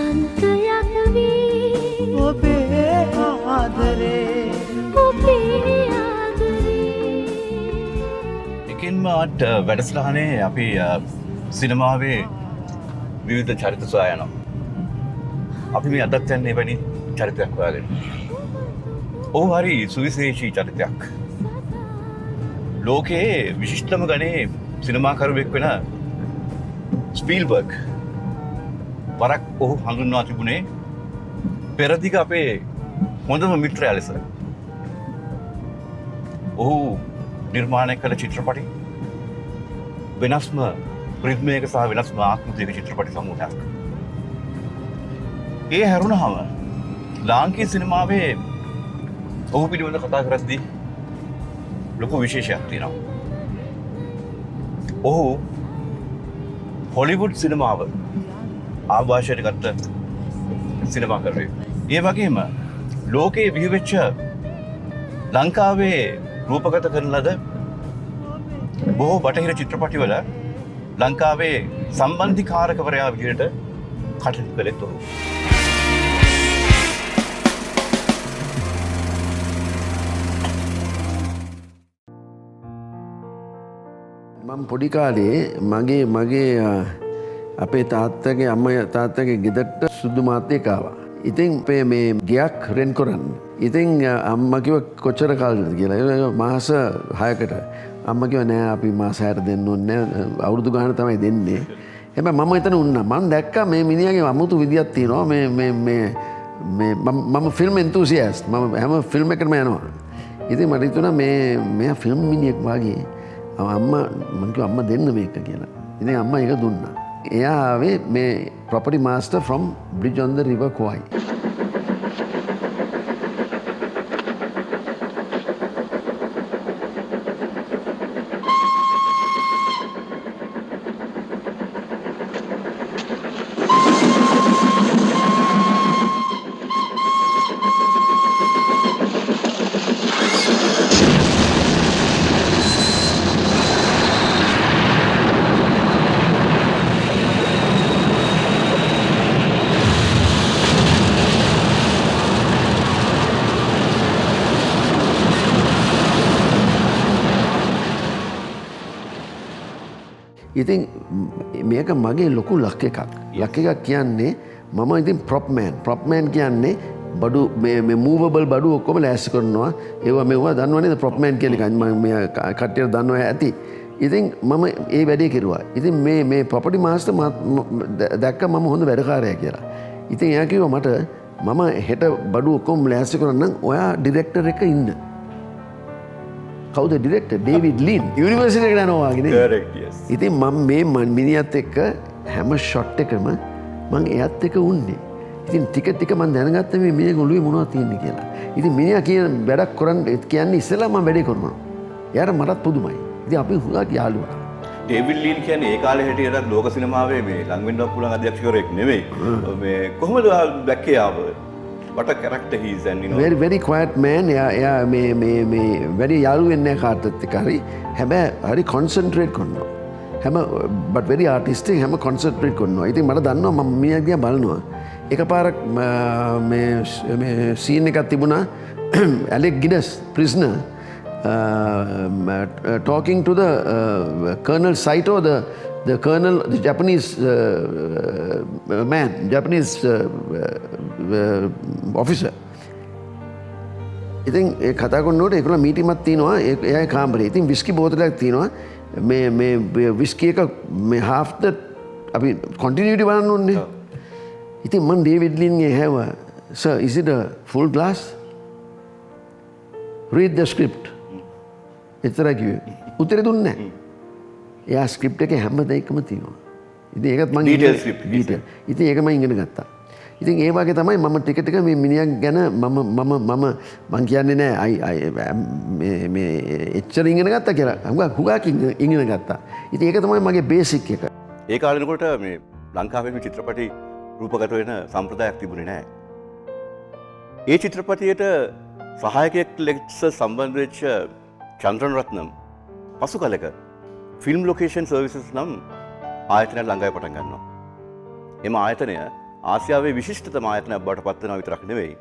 අනන්තයක් වී ඔබේ ආදරේ ඔබේ ආදරේ. එකින්ම අට වැඩසටහනේ අපි සිනමාවේ විවිධ චරිත සොයා යනවා. අපි මේ අදත් යන්නේ එවැනි චරිතයක් හොයාගෙන. ඔහු හරි සුවිශේෂී චරිතයක්. ලෝකයේ විශිෂ්ටම ගණයේ සිනමාකරුවෙක් වෙන ස්පීල්බර්ග් වරක් ඔහු හඳුන්වා තිබුණේ පෙරදිග අපේ හොඳම මිත්‍රයා ලෙස. ඔහු නිර්මාණය කළ චිත්‍රපටි වෙනස්ම ප්‍රිස්මයක සහ වෙනස්ම ආකෘතියක චිත්‍රපටි සමූහයක්. ඒ හැරුණහම ලාංකීය සිනමාවේ ඔහු පිළිබඳ කතා කරද්දී ලොකු විශේෂයක් තියෙනවා. ඔහු හොලිවුඩ් සිනමාව ආభాෂයට ගත්ත සිනමාකරුවෙක්. ඒ වගේම ලෝකයේ බිහිවෙච්ච ලංකාවේ රූපගත කරන ලද බොහෝ බටහිර චිත්‍රපටිවල ලංකාවේ සම්බන්ධිකාරකවරයා විදිහට කටයුතු කළෙත් ඔහු. මම පොඩි කාලේ මගේ අපේ තාත්තගේ අම්මා තාත්තගේ ගෙදරට සුදු මාත්‍යෙක් ආවා. ඉතින් අපේ මේ ගයක් රෙන් කරන්න. ඉතින් අම්මා කිව්වා කොච්චර කාලෙද කියලා. මාස 6කට. අම්මා කිව්වා නෑ අපි මාස 6ට දෙන්න ඕනේ නෑ. අවුරුදු ගාන තමයි දෙන්නේ. හැබැයි මම එතන වුණා. මම දැක්කා මේ මිනිහාගේ අමුතු විදියක් තියෙනවා. මම ෆිල්ම් එන්තූසියස්ට්. මම හැම ෆිල්ම් එකකටම යනවා. ඉතින් මට හිතුණා මෙයා ෆිල්ම් මිනිහෙක් වගේ. අම්මා මම කිව්වා අම්මා දෙන්න මේක කියලා. ඉතින් අම්මා ඒක දුන්නා. එයා ආවේ මේ property master from Bridge on the River Kwai. ඉතින් මේක මගේ ලොකු ලක් එකක්. ලක් එකක් කියන්නේ මම ඉතින් ප්‍රොප්මෑන් කියන්නේ බඩු මේ මූවබල් බඩු ඔක්කොම ලෑස්ති කරනවා. ඒවා මෙවුවා දන්නවනේද ප්‍රොප්මෑන් කියන එක මම කට්ටියට දන්නවා ඇති. ඉතින් මම ඒ වැඩේ කෙරුවා. ඉතින් මේ ප්‍රොපර්ටි මාස්ටර් දැක්ක මම හොඳ වැඩකාරයා කියලා. ඉතින් එයා කිව්වා මට මම හෙට බඩු ඔක්කොම ලෑස්ති කරන්නම් ඔයා ඩිරෙක්ටර් එක ඉන්න. කවුද ඩිරෙක්ටර්? David lean. යුනිවර්සිටි එකට යනවා වගේ නේද? Correct, yes. ඉතින් මම මේ මිනිහත් එක්ක හැම ෂොට් එකම මම එයත් එක්ක උන්නේ. ඉතින් ටික මම දැනගත්තා මේ මිනිහගේ ඔළුවේ මොනවද තියෙන්නේ කියලා. ඉතින් මිනිහා කියන වැඩක් කරන්න කියන්නේ ඉස්සෙල්ලා මම වැඩේ කරනවා. එයාට මටත් පුදුමයි. ඉතින් අපි හුඟක් යාළුවා. ඩේවිඩ් ලීන් කියන්නේ ඒ කාලේ හිටියට ලෝක සිනමාවේ මේ ලං වෙන්නත් පුළුවන් අධ්‍යක්ෂකවරයෙක් නෙමෙයි. මේ කොහොමද දැක්කේ ආව? What a character he is and you know. Very quiet man. එයා මේ වැඩි යාළු වෙන්නේ නැහැ කාටවත් එක්ක හරි. හැබැයි හරි concentrate කරනවා. but very artistic හැම concentrate කරනවා. ඉතින් මට දන්නවා මම මිනිහා දිහා බලනවා. එකපාරක් මේ scene එකක් තිබුණා Alec Guinness prisoner talking to the Colonel Saito, the colonel, the Japanese man, Japanese officer. ඉතින් ඒ කතා කරනකොට ඒගොල්ලෝ මීටිමක් තියනවා එයාගේ කාමරේ. ඉතින් විස්කි බෝතලයක් තියනවා. මේ විස්කි එක මේ half the අපි continuity බලන්න ඕනේ. ඉතින් මම David ලින්ගේ හැව sir is it a full glass? Read the script. එතරම් කිව්වේ. උත්තර දුන්නේ නැහැ. එයා ස්ක්‍රිප්ට් එකේ හැම දෙයක්ම තියෙනවා. ඉතින් ඒකත් මම detail script. ඉතින් ඒක මම ඉගෙන ගත්තා. ඉතින් ඒ වගේ තමයි මම ටික මේ මිනිහා ගැන මම කියන්නේ නෑ මේ එච්චර ඉගෙන ගත්තා කියලා. හුඟක් ඉගෙන ගත්තා. ඉතින් ඒක තමයි මගේ බේසික් එක. ඒ කාලෙනකොට මේ ලංකාවේ චිත්‍රපටි රූපගත වෙන සම්ප්‍රදායක් තිබුණේ නැහැ. ඒ චිත්‍රපටියට සහායකයෙක් ලෙස සම්බන්ධ වෙච්ච චන්ද්‍රන් රත්නම් පසු කලක ෆිල්ම් ලොකේෂන් සර්විසස් නම් ආයතනයක් ළඟයි පටන් ගන්නවා. එම ආයතනය ආසියාවේ විශිෂ්ටතම ආයතනයක් බවට පත් වෙනවා විතරක් නෙවෙයි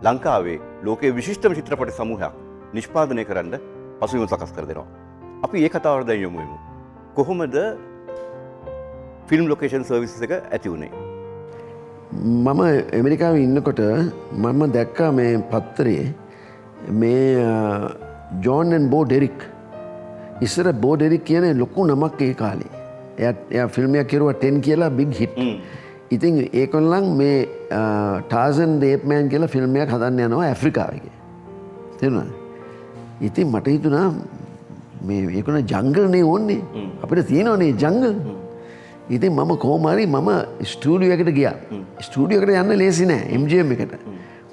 ලංකාවේ ලෝකයේ විශිෂ්ටම චිත්‍රපට සමූහයක් නිෂ්පාදනය කරන්න පසුබිම සකස් කර දෙනවා. අපි ඒ කතාවට දැන් යමු වෙමු. කොහොමද ෆිල්ම් ලොකේෂන් සර්විසස් එක ඇති වුණේ? මම ඇමරිකාවේ ඉන්නකොට මම දැක්කා මේ පත්තරේ මේ ජෝන් ඇන් බෝ ඩෙරික් ඉස්සර බෝ ඩෙරික් කියන ලොකු නමක් ඒ කාලේ. එයා ෆිල්ම් එකක් කෙරුවා 10 කියලා බිග් හිට්. ඉතින් ඒකොල්ලන් මේ ටාසන් ද ඒප් මෑන් කියලා ෆිල්ම් එකක් හදන්න යනවා ඇෆ්‍රිකාවේ. තේරුණාද? ඉතින් මට හිතුණා මේ ඒකොල්ලන් ජංගල්නේ ඕන්නේ. අපිට තියෙනවනේ ජංගල්. ඉතින් මම කොහොම හරි මම ස්ටුඩියෝ එකට ගියා. ස්ටුඩියෝ එකට යන්න ලේසි නෑ MGM එකට.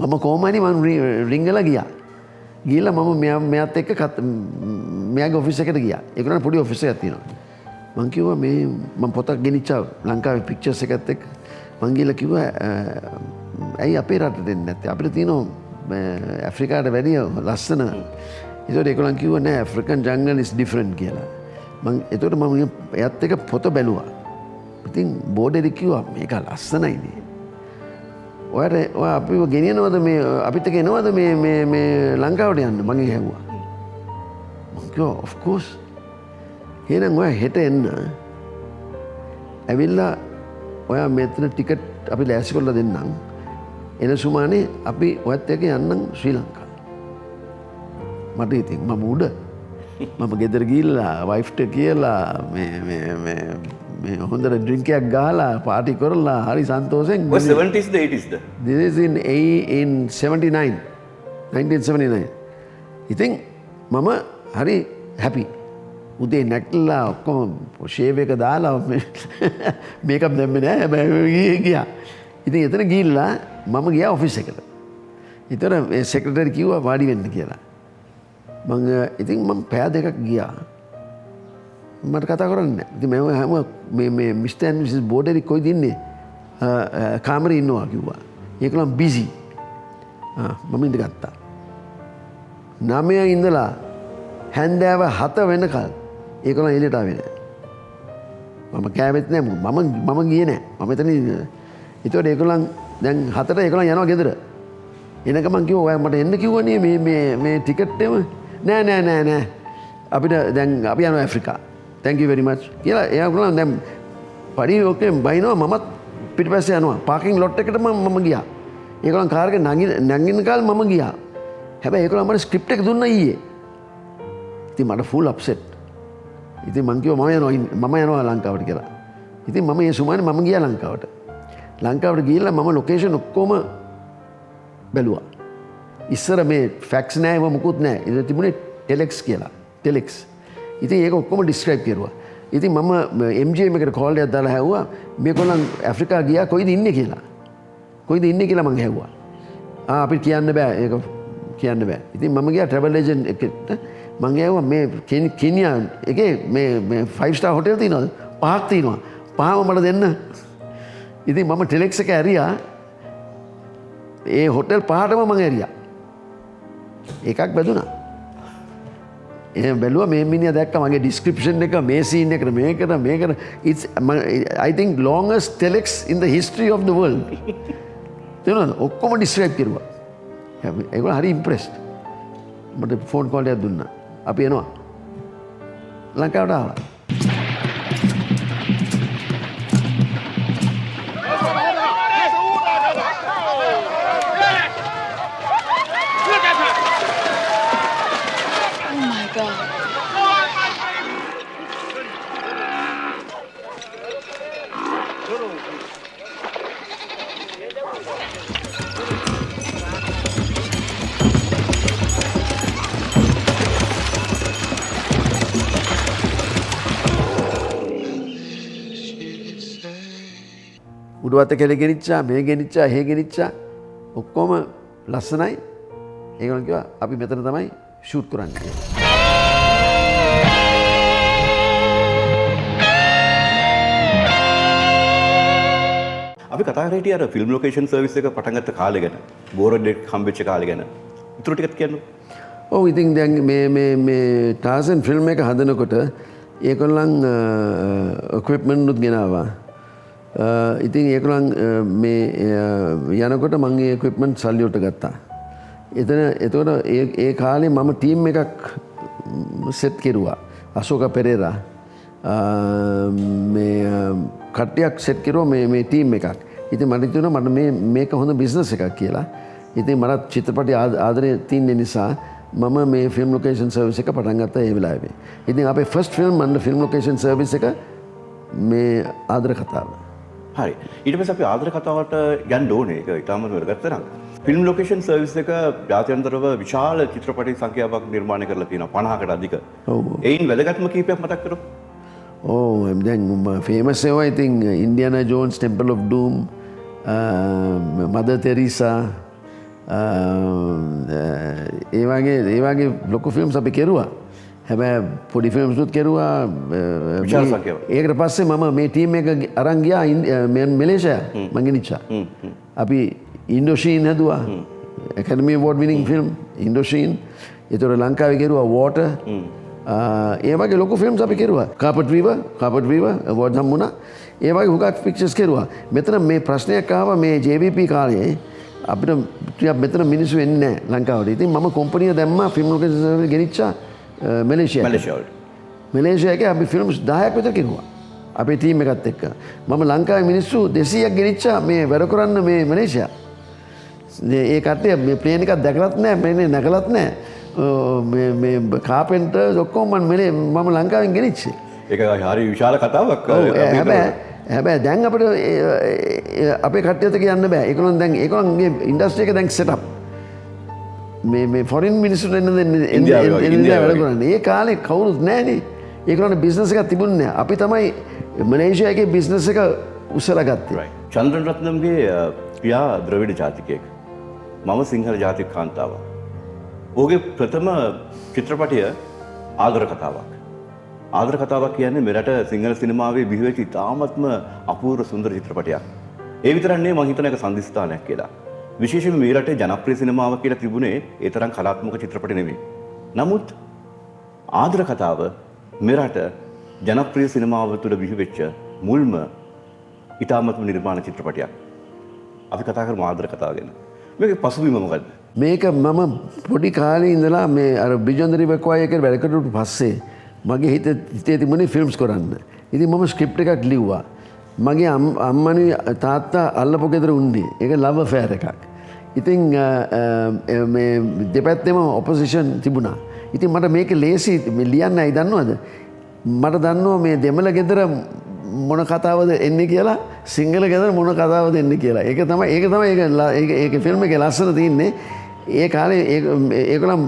මම කොහොම හරි මම රිංගලා ගියා. ගිහලා මම මෙයාත් එක්ක මෙයාගේ ඔෆිස් එකට ගියා. ඒකනට පොඩි ඔෆිස් එකක් තියෙනවා. මං කිව්වා මේ මම පොතක් ගෙනිච්චා ලංකාවේ පික්චර්ස් එකත් එක්ක. මං ගිහලා කිව්වා ඇයි අපේ රටට දෙන්නේ නැත්තේ? අපිට තියෙනවා ඇෆ්‍රිකාට වැඩිය ලස්සන. ඒතකොට ඒගොල්ලන් කිව්වා නෑ ඇෆ්‍රිකන් ජංගල් is different කියලා. එතකොට මම එයත් එක්ක පොත බැලුවා. ඉතින් බෝඩෙරි කිව්වා මේක ලස්සනයිනේ. ඔය අපිව ගෙනියනවද මේ අපිත් එක්ක එනවද මේ ලංකාවට යන්න? මං ඇහුවා. මං කිව්වා of course. එහෙනම් ඔයා හෙට එන්න. ඇවිල්ලා ඔයා මෙතන ටිකට් අපි ලෑස්ති කරලා දෙන්නම්. එන සුමානේ අපි ඔයත් එක්ක යන්නම් ශ්‍රී ලංකාව. මට ඉතින් මම උඩ මම ගෙදර ගිහිල්ලා වයිෆ්ට කියලා මේ හොඳට ඩ්‍රින්ක් එකක් ගහලා පාටි කරලා හරි සන්තෝෂෙන්. ඔය 70s the 80s the? This is in 79 1979. ඉතින් මම හරි හැපි. උදේ නැගිටලා ඔක්කොම ෂේව් එක දාලා මේකප් දැම්මේ නෑ හැබැයි ගියා. ඉතින් එතන ගිහිල්ලා මම ගියා ඔෆිස් එකට. ඊතර මේ සෙක්‍රටරි කිව්වා වාඩි වෙන්න කියලා. ඉතින් මම පැය දෙකක් ගියා. මට කතා කරන්නේ නැහැ. ඉතින් මම හැම මේ මිස්ටර් ඇන්ඩ් මිසස් බෝඩෙරි කොයිද ඉන්නේ? කාමරේ ඉන්නවා කිව්වා. ඒකලම් බිසි. මම ඉඳගත්තා. 9 ඉඳලා හැන්දෑව 7 වෙනකල් ඒකලම් එළියට ආවේ නැහැ. මම කෑවෙත් නැහැ. මම ගියේ නැහැ. මම එතන ඒතකොට ඒකලම් දැන් 7ට ඒකලම් යනවා ගෙදර. එනකම් මං කිව්වා ඔයා මට එන්න කිව්වනේ මේ ටිකට් එක නෑ අපිට දැන් අපි යනවා Africa. thank you very much කියලා එයා දැන් පඩි ඔකේ බයිනවා මමත් පිටිපස්සේ යනවා. පාකින් ලොට් එකට මම ගියා. ඒගොල්ලන් කාර් එක නගින්න කාල මම ගියා. හැබැයි ඒගොල්ලන් මට ස්ක්‍රිප්ට් එක දුන්නා ඊයේ. ඉතින් මට ෆුල් අප්සෙට්. ඉතින් මං කිව්වා මම යනවා ලංකාවට කියලා. ඉතින් මම ඒ සුමානේ මම ගියා ලංකාවට. ලංකාවට ගිහිල්ලා මම ලොකේෂන් ඔක්කොම බැලුවා. ඉස්සර මේ ෆැක්ස් නෑ මොකුත් නෑ. ඉතින් තිබුණේ ටෙලෙක්ස් කියලා. ටෙලෙක්ස්. ඉතින් ඒක ඔක්කොම ඩිස්ක්‍රයිබ් කරුවා. ඉතින් මම MGM එකට කෝල් එකක් දාලා හැව්වා මේගොල්ලන් ඇෆ්‍රිකා ගියා කොයිද ඉන්නේ කියලා. කොයිද ඉන්නේ කියලා මං හැව්වා. අපිට කියන්න බෑ ඒක කියන්න බෑ. ඉතින් මම ගියා ට්‍රැවල් ඒජන්ට් එකට මං ඇහුවා මේ කෙනියා එකේ මේ 5 star හොටෙල් තියෙනවද? 5ක් තියෙනවා. 5ම මට දෙන්න. ඉතින් මම ටෙලෙක්ස් එක ඇරියා. ඒ හොටෙල් 5ටම මං ඇරියා. එකක් බැදුනා. එහෙනම් බැලුවා මේ මිනිහා දැක්ක මගේ ඩිස්ක්‍රිප්ෂන් එක මේ සීන් එකට මේකට it's I think longest telex in the history of the world. තේරුණාද? ඔක්කොම ඩිස්ක්‍රයිබ් කරුවා. ඒගොල්ලෝ හරි ඉම්ප්‍රෙස්ඩ්. මට ෆෝන් කෝල් එකක් දුන්නා. අපි එනවා. ලංකාවට ආවා. උඩුවත කෙල ගෙනිච්චා මේ ගෙනිච්චා හේ ගෙනිච්චා ඔක්කොම ලස්සනයි. ඒගොල්ලෝ කිව්වා අපි මෙතන තමයි ෂූට් කරන්නේ කියලා. අපි කතා කරේ හිටියේ අර ෆිල්ම් ලොකේෂන් සර්විස් එක පටන් ගත්ත කාලේ ගැන. බෝරඩ් හම්බෙච්ච කාලේ ගැන. ඊටු ටිකක් කියන්න. ඔව් ඉතින් දැන් මේ ටාසන් ෆිල්ම් එක හදනකොට ඒගොල්ලන් ඉක්විප්මන්ට් උත් ගෙනාවා. ඉතින් ඒකලන් මේ යනකොට මං ඒ equipment සල්ලියට ගත්තා. එතකොට ඒ කාලේ මම ටීම් එකක් සෙට් කෙරුවා. අශෝක පෙරේරා මේ කට්ටියක් සෙට් කෙරුවා මේ ටීම් එකක්. ඉතින් මට හිතුණා මට මේක හොඳ බිස්නස් එකක් කියලා. ඉතින් මට චිත්‍රපටි ආදරය තියෙන නිසා මම මේ ෆිල්ම් ලොකේෂන් සර්විස් එක පටන් ගත්තා ඒ වෙලාවේ. ඉතින් අපේ ෆස්ට් ෆිල්ම් අන්න ෆිල්ම් ලොකේෂන් සර්විස් එක මේ ආදර කතාව. හරි. ඊට පස්සේ අපි ආදර කතාවට යන්න ඕනේ. ඒක ඉතාමත් වැදගත් තරම්. ෆිල්ම් ලොකේෂන් සර්විස් එක ජාත්‍යන්තරව විශාල චිත්‍රපටි සංඛ්‍යාවක් නිර්මාණය කරලා තියෙනවා 50කට අධික. ඔව්. ඒයින් වැදගත්ම කීපයක් මතක් කරමු. ඕ දැන් ෆේමස් ඒවා ඉතින් ඉන්ඩියානා ජෝන්ස් ටෙම්පල් ඔෆ් ඩූම් මදර් තෙරීසා ඒ වගේ ලොකු ෆිල්ම්ස් අපි කෙරුවා. හැබැයි පොඩි ෆිල්ම්ස්ුත් කෙරුවා. විශාල සංඛ්‍යාවක්. ඒකට පස්සේ මම මේ ටීම් එක අරන් ගියා මැලේසියා මං ගෙනිච්චා. අපි ඉන්ඩෝෂීන් හැදුවා. ඇකඩමි අවෝඩ් විනිං ෆිල්ම් ඉන්ඩෝෂීන්. ඒතර ලංකාවේ කෙරුවා වෝටර්. ඒ වගේ ලොකු ෆිල්ම්ස් අපි කෙරුවා. කාපට් වීවර් අවෝඩ් හම්බුණා. ඒ වගේ හුඟක් පික්චර්ස් කෙරුවා. මෙතන මේ ප්‍රශ්නයක් ආවා මේ JVP කාලේ අපිට ටිකක් මෙතන මිනිස්සු එන්නේ නැහැ ලංකාවට. ඉතින් මම කම්පැනි එක දැම්මා ෆිල්ම් ලොකේෂන් සර්විස් ගෙනිච්චා මැලේසියාවට. මැලේසියාවේ අපි ෆිල්ම්ස් 10ක් විතර කෙරුවා. අපේ ටීම් එකත් එක්ක. මම ලංකාවේ මිනිස්සු 200ක් ගෙනිච්චා මේ වැඩ කරන්න මේ මැලේසියා. ඒ කට්ටිය මේ ප්ලේන් එකක් දැකලත් නැහැ, ප්ලේන් එක නැකලත් නැහැ. මේ කාපෙන්ටර්ස් ඔක්කොම මම ලංකාවෙන් ගෙනිච්චේ. ඒක හරි විශාල කතාවක්. හැබැයි දැන් අපිට අපේ කට්ටියට කියන්න බෑ. ඒගොල්ලන්ගේ ඉන්ඩස්ට්‍රි එක දැන් සෙටප්. මේ ෆොරින් මිනිස්සුන්ට එන්න දෙන්නේ ඉන්දියාව වැඩ කරන්නේ. ඒ කාලේ කවුරුත් නැහනේ. ඒගොල්ලන්ට බිස්නස් එකක් තිබුණේ නැහැ. අපි තමයි මලේසියාවේ බිස්නස් එක උස්සලා ගත්තේ. චන්ද්‍රන් රත්නම්ගේ පියා ද්‍රවිඩ ජාතිකයෙක්. මම සිංහල ජාතික කාන්තාවක්. ඔහුගේ ප්‍රථම චිත්‍රපටය ආදර කතාවක්. ආදර කතාවක් කියන්නේ මෙරට සිංහල සිනමාවේ බිහිවෙච්ච ඉතාමත්ම අපූර්ව සුන්දර චිත්‍රපටයක්. ඒ විතරක් නෙවෙයි මම හිතන එක සම්දිස්ථානයක් කියලා. විශේෂයෙන්ම මේ රටේ ජනප්‍රිය සිනමාව කියලා තිබුණේ ඒ තරම් කලාත්මක චිත්‍රපට නෙවෙයි. නමුත් ආදර කතාව මෙරට ජනප්‍රිය සිනමාව තුළ බිහිවෙච්ච මුල්ම ඉතාමත්ම නිර්මාණ චිත්‍රපටයක්. අපි කතා කරමු ආදර කතාව ගැන. මේකේ පසුබිම මොකද්ද? මේක මම පොඩි කාලේ ඉඳලා මේ අර බිජොන්දරි බෙක්වායි එකේ වැඩ කරලා පස්සේ මගේ හිතේ තිබුණේ ෆිල්ම්ස් කරන්න. ඉතින් මම ස්ක්‍රිප්ට් එකක් ලිව්වා. මගේ අම්මනි තාත්තා අල්ලපු ගෙදර උන්නේ. ඒක ලව් ඇෆෙයාර් එකක්. ඉතින් මේ දෙපැත්තෙම ඔපොසිෂන් තිබුණා. ඉතින් මට මේක ලේසි ලියන්න ඇයි දන්නවද? මට දන්නවා මේ දෙමළ ගෙදර මොන කතාවද එන්නේ කියලා, සිංහල ගෙදර මොන කතාවද එන්නේ කියලා. ඒක තමයි ඒක ෆිල්ම් එකේ ලස්සන තියෙන්නේ. ඒ කාලේ ඒගොල්ලන්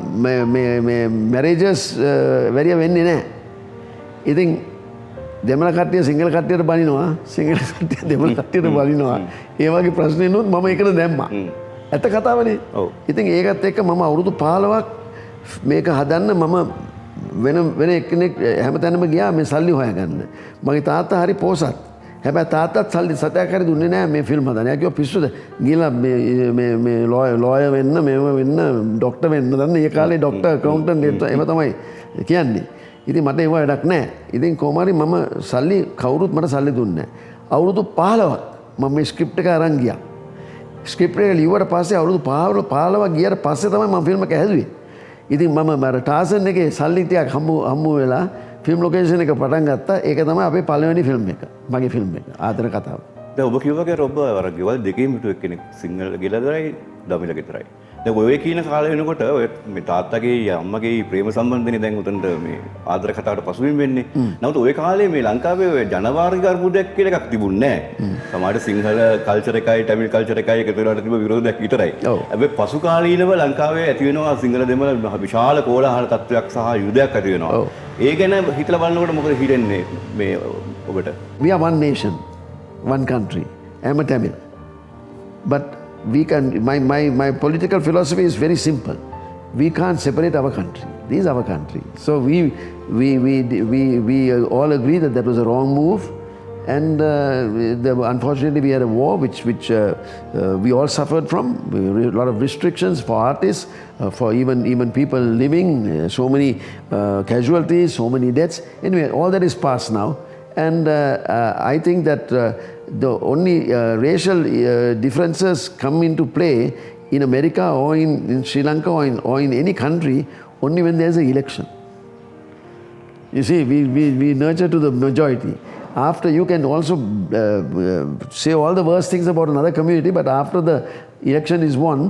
මේ මැරේජස් වැඩි වෙන්නේ නැහැ. ඉතින් දෙමළ කට්ටිය සිංහල කට්ටියට බනිනවා, සිංහල කට්ටිය දෙමළ කට්ටියට බනිනවා. ඒ වගේ ප්‍රශ්නෙනුත් මම ඒකට දැම්මා. ඇත්ත කතාවනේ. ඉතින් ඒකත් එක්ක මම අවුරුදු 15ක් මේක හදන්න මම වෙන එක්කෙනෙක් හැමතැනම ගියා මේ සල්ලි හොයාගන්න. මගේ තාත්තා හරි පෝසත්. හැබැයි තාත්තත් සල්ලි සතයක් හරි දුන්නේ නැහැ මේ ෆිල්ම් හදන්න. එයා කිව්වා පිස්සුද? ගිහලා මේ ලෝයර් වෙන්න, මේව වෙන්න, ડોක්ටර් වෙන්න දන්න. ඒ කාලේ ડોක්ටර්, ඇකවුන්ටන්ට් එහෙම තමයි කියන්නේ. ඉතින් මට ඒව වැඩක් නැහැ. ඉතින් කොහොම හරි මම සල්ලි කවුරුත් මට සල්ලි දුන්නේ නැහැ. අවුරුදු 15ක් මම මේ ස්ක්‍රිප්ට් එක අරන් ගියා. ස්ක්‍රිප්ට් එක ලිව්වට පස්සේ අවුරුදු 15ක් ගියාට පස්සේ තමයි මම ෆිල්ම් එක හැදුවේ. ඉතින් මම අර ටාසන් එකේ සල්ලි ටිකක් හම්බු වෙලා ෆිල්ම් ලොකේෂන් එක පටන් ගත්තා. ඒක තමයි අපේ පළවෙනි ෆිල්ම් එක. මගේ ෆිල්ම් එක. ආදර කතාව. දැන් ඔබ කිව්වා වගේ ඔබ අර ගෙවල් දෙකේම හිටු එක්කෙනෙක් සිංහල ගෙලදරයි දමිළ ගෙදරයි. දැන් ඔය කියන කාලේ වෙනකොට ඔය මේ තාත්තගේ අම්මගේ ප්‍රේම සම්බන්ධනේ දැන් උතනට මේ ආදර කතාවට පසුබිම් වෙන්නේ. නමුත් ඔය කාලේ මේ ලංකාවේ ඔය ජනවාර්ගික අර්බුදයක් කියලා එකක් තිබුණේ නැහැ. සමහරට සිංහල කල්චර් එකයි ටැමිල් කල්චර් එකයි එකතු වෙලා තිබ්බ විරෝධයක් විතරයි. හැබැයි පසු කාලීනව ලංකාවේ ඇති වෙනවා සිංහල දෙමළ විශාල කෝලාහල තත්ත්වයක් සහ යුද්ධයක් ඇති වෙනවා. ඒ ගැන හිතලා බලනකොට මොකද හිතෙන්නේ මේ ඔබට? We are one nation, one country. I am a Tamil. But we can, my political philosophy is very simple. We can't separate our country. This is our country. So we all agree that was a wrong move. And unfortunately we had a war which we all suffered from. A lot of restrictions for artists, for even people living, so many casualties, so many deaths. Anyway, all that is past now. and I think that the only racial differences come into play in America or in Sri Lanka or in any country only when there's an election. You see, we nurture to the majority. After, you can also say all the worst things about another community, but after the election is won,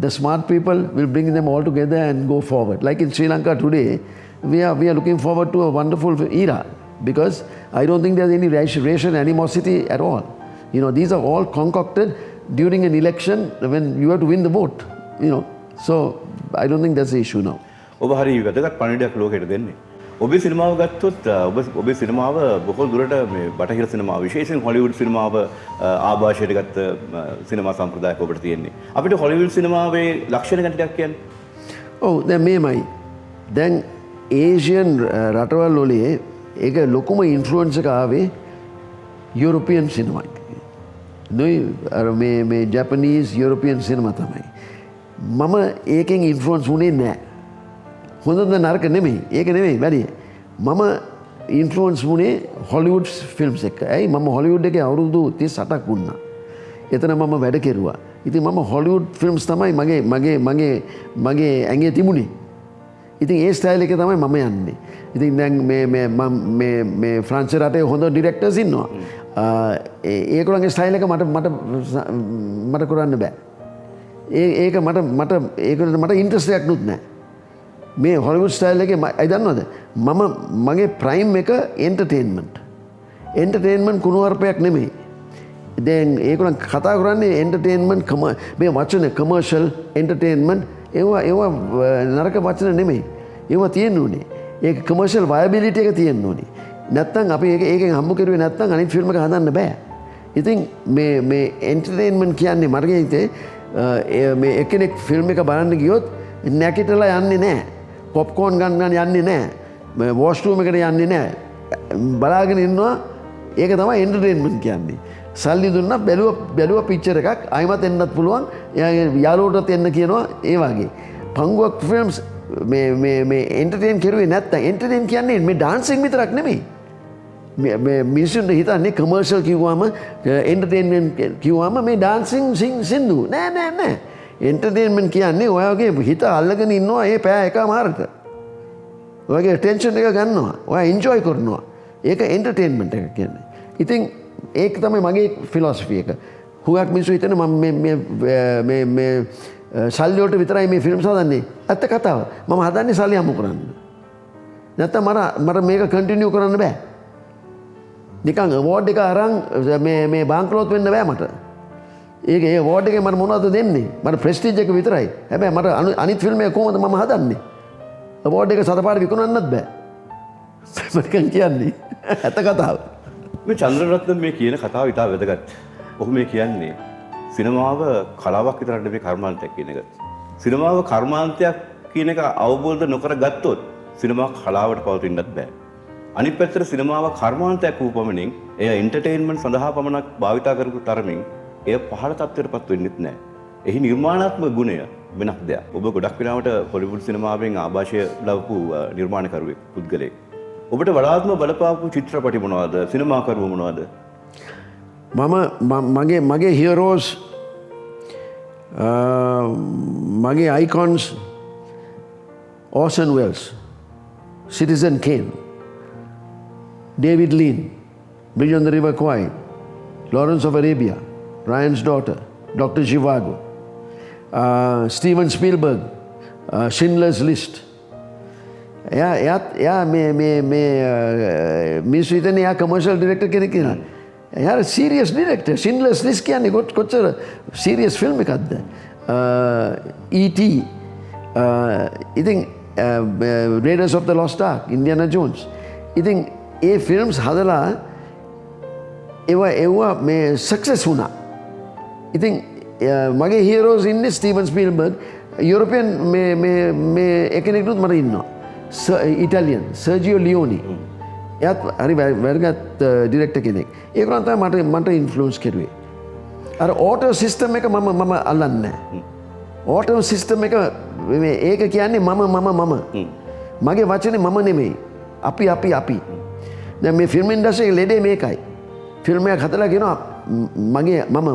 the smart people will bring them all together and go forward. Like in Sri Lanka today, we are looking forward to a wonderful era, because I don't think there's any racial animosity at all. You know, these are all concocted during an election when you have to win the vote. You know, so I don't think that's the issue now. ඔබ හරි වැදගත් පණිවිඩයක් ලෝකෙට දෙන්නේ. ඔබේ සිනමාව ගත්තොත් ඔබේ සිනමාව බොහෝ දුරට මේ බටහිර සිනමාව විශේෂයෙන් හොලිවුඩ් සිනමාව ආభాෂයට ගත්ත සිනමා සම්ප්‍රදායක් ඔබට තියෙන්නේ. අපිට හොලිවුඩ් සිනමාවේ ලක්ෂණ ගැන ටිකක් කියන්න. ඔව් දැන් මේමයි. දැන් ඒසියන් රටවල් වලේ ඒක ලොකුම ඉන්ෆ්ලුවන්ස් එක ආවේ යුරෝපියන් සිනමයි. නොයි අර මේ ජැපනීස් යුරෝපියන් සිනමා තමයි. මම ඒකෙන් ඉන්ෆ්ලුවන්ස් වුණේ නැහැ. හොඳද නරක නෙමෙයි. ඒක නෙමෙයි වැඩි. මම ඉන්ෆ්ලුවන්ස් වුණේ හොලිවුඩ් ෆිල්ම්ස් එක්ක. ඇයි මම හොලිවුඩ් එකේ අවුරුදු 38ක් වුණා. එතන මම වැඩ කෙරුවා. ඉතින් මම හොලිවුඩ් ෆිල්ම්ස් තමයි මගේ ඇඟේ තිබුණේ. ඉතින් ඒ ස්ටයිල් එකේ තමයි මම යන්නේ. ඉතින් දැන් මේ ෆ්‍රාන්ස් රටේ හොඳ ඩිරෙක්ටර්ස් ඉන්නවා. ඒගොල්ලන්ගේ ස්ටයිල් එක මට කරන්න බෑ. ඒක මට ඉන්ට්‍රස්ට් එකක් නුත් නැහැ. මේ හොලිවුඩ් ස්ටයිල් එකේ අය දන්නවද? මගේ ප්‍රයිම් එක එන්ටර්ටේන්මන්ට් කුණුවarpයක් නෙමෙයි. දැන් ඒගොල්ලන් කතා කරන්නේ එන්ටර්ටේන්මන්ට් මේ වචන කමර්ෂල් එන්ටර්ටේන්මන්ට් ඒවා නරක වචන නෙමෙයි. ඒවා තියෙන්න ඕනේ. ඒක කමර්ෂල් වයබිලිටි එක තියෙන්න ඕනේ. නැත්තම් අපි ඒකෙන් හම්බ කරුවේ නැත්තම් අනිත් ෆිල්ම් එක හදන්න බෑ. ඉතින් මේ එන්ටර්ටේන්මන්ට් කියන්නේ මට හිතේ මේ එක්කෙනෙක් ෆිල්ම් එක බලන්න ගියොත් නැකිටලා යන්නේ නැහැ. පොප්කෝන් ගන්න යන්නේ නැහැ. මේ වොෂ්රූම් එකට යන්නේ නැහැ. බලාගෙන ඉන්නවා. ඒක තමයි එන්ටර්ටේන්මන්ට් කියන්නේ. සල්ලි දුන්නා බැලුවා පික්චර් එකක් ආයිමත් එන්නත් පුළුවන්. යාළුවටත් එන්න කියනවා ඒ වගේ. පංගුවක් ෆිල්ම්ස් මේ එන්ටර්ටේන් කරුවේ නැත්තම් එන්ටර්ටේන් කියන්නේ මේ ඩාන්සින් විතරක් නෙමෙයි. මේ මිනිස්සුන්ට හිතන්නේ කමර්ෂල් කිව්වම එන්ටර්ටේන්මන්ට් කිව්වම මේ ඩාන්සින් සින්දු නෑ. එන්ටර්ටේන්මන්ට් කියන්නේ ඔයාගේ හිත අල්ලගෙන ඉන්නවා ඒ පැය එකමාරට. ඔයාගේ ටෙන්ෂන් එක ගන්නවා. ඔයා එන්ජොයි කරනවා. ඒක එන්ටර්ටේන්මන්ට් එක කියන්නේ. ඉතින් ඒක තමයි මගේ ෆිලොසොෆි එක. හුඟක් මිනිස්සු හිතන මම මේ සල්ලි වලට විතරයි මේ ෆිල්ම්ස් හදන්නේ. ඇත්ත කතාව. මම හදන්නේ සල්ලි හම්බ කරන්න. නැත්තම් මට මේක කන්ටිනියු කරන්න බෑ. නිකන් අවෝඩ් එක අරන් මේ බාංකලෝත් වෙන්න බෑ මට. ඒ අවෝඩ් එකේ මට මොනවද දෙන්නේ? මට ප්‍රෙස්ටිජ් එක විතරයි. හැබැයි මට අනිත් ෆිල්ම් එක කොහොමද මම හදන්නේ? අවෝඩ් එක සතපාර විකුණන්නත් බෑ. මට කියන්නේ ඇත්ත කතාව. මේ චන්ද්‍රරත්න මේ කියන කතාව ඉතාම වැදගත්. ඔහු මේ කියන්නේ සිනමාව කලාවක් විතරක් නෙවෙයි කර්මාන්තයක් කියන එක. සිනමාව කර්මාන්තයක් කියන එක අවබෝධ නොකර ගත්තොත් සිනමා කලාවට පවතින්නත් බෑ. අනිත් පැත්තට සිනමාව කර්මාන්තයක් වූ පමණින් එය එන්ටර්ටේන්මන්ට් සඳහා පමණක් භාවිතා කරපු තරමින් එය පහළ තත්ත්වයටපත් වෙන්නෙත් නෑ. එහි නිර්මාණාත්මක ගුණය වෙනස් දෙයක්. ඔබ ගොඩක් වෙලාවට හොලිවුඩ් සිනමාවෙන් ආభాෂය ලැබපු නිර්මාණකරුවෙක් පුද්ගලයෙක්. ඔබට වඩාත්ම බලපාපු චිත්‍රපටි මොනවද? සිනමාකරුවෝ මොනවද? මගේ හීරෝස් මගේ අයිකොන්ස් ඕසන් Wales, citizen Kane, David Lean, Bridge on the River Kwai, Lawrence of Arabia, Ryan's Daughter, Dr. Zhivago, Steven Spielberg, Schindler's List. එයා මේ මිනිස්සු හිතන්නේ එයා කමර්ෂල් ඩිරෙක්ටර් කෙනෙක් කියලා. එයා සීරියස් ඩිරෙක්ටර්. Schindler's List කියන්නේ කොච්චර සීරියස් ෆිල්ම් එකක්ද? E.T. ඉතින් Raiders of the Lost Ark, Indiana Jones. ඉතින් ඒ ෆිල්ම්ස් හදලා ඒවා මේ සක්සස් වුණා. ඉතින් මගේ හීරෝස් ඉන්නේ ස්ටීවන් ස්පීල්බර්ග්. යුරෝපියන් මේ එකෙනෙකුත් මට ඉන්නවා. ඉටලියන් සර්ජියෝ ලියෝනි. එයාත් හරි වැදගත් ඩිරෙක්ටර් කෙනෙක්. ඒගොල්ලන් තමයි මට ඉන්ෆ්ලුවන්ස් කෙරුවේ. අර ඕටෝ සිස්ටම් එක මම අල්ලන්නේ නැහැ. ඕටෝ සිස්ටම් එක ඒක කියන්නේ මම. මගේ වචනේ මම නෙමෙයි. අපි. දැන් මේ ෆිල්ම් ඉන්ඩස්ට්‍රි එකේ ලෙඩේ මේකයි. ෆිල්ම් එකක් හදලා කියනවා මගේ මම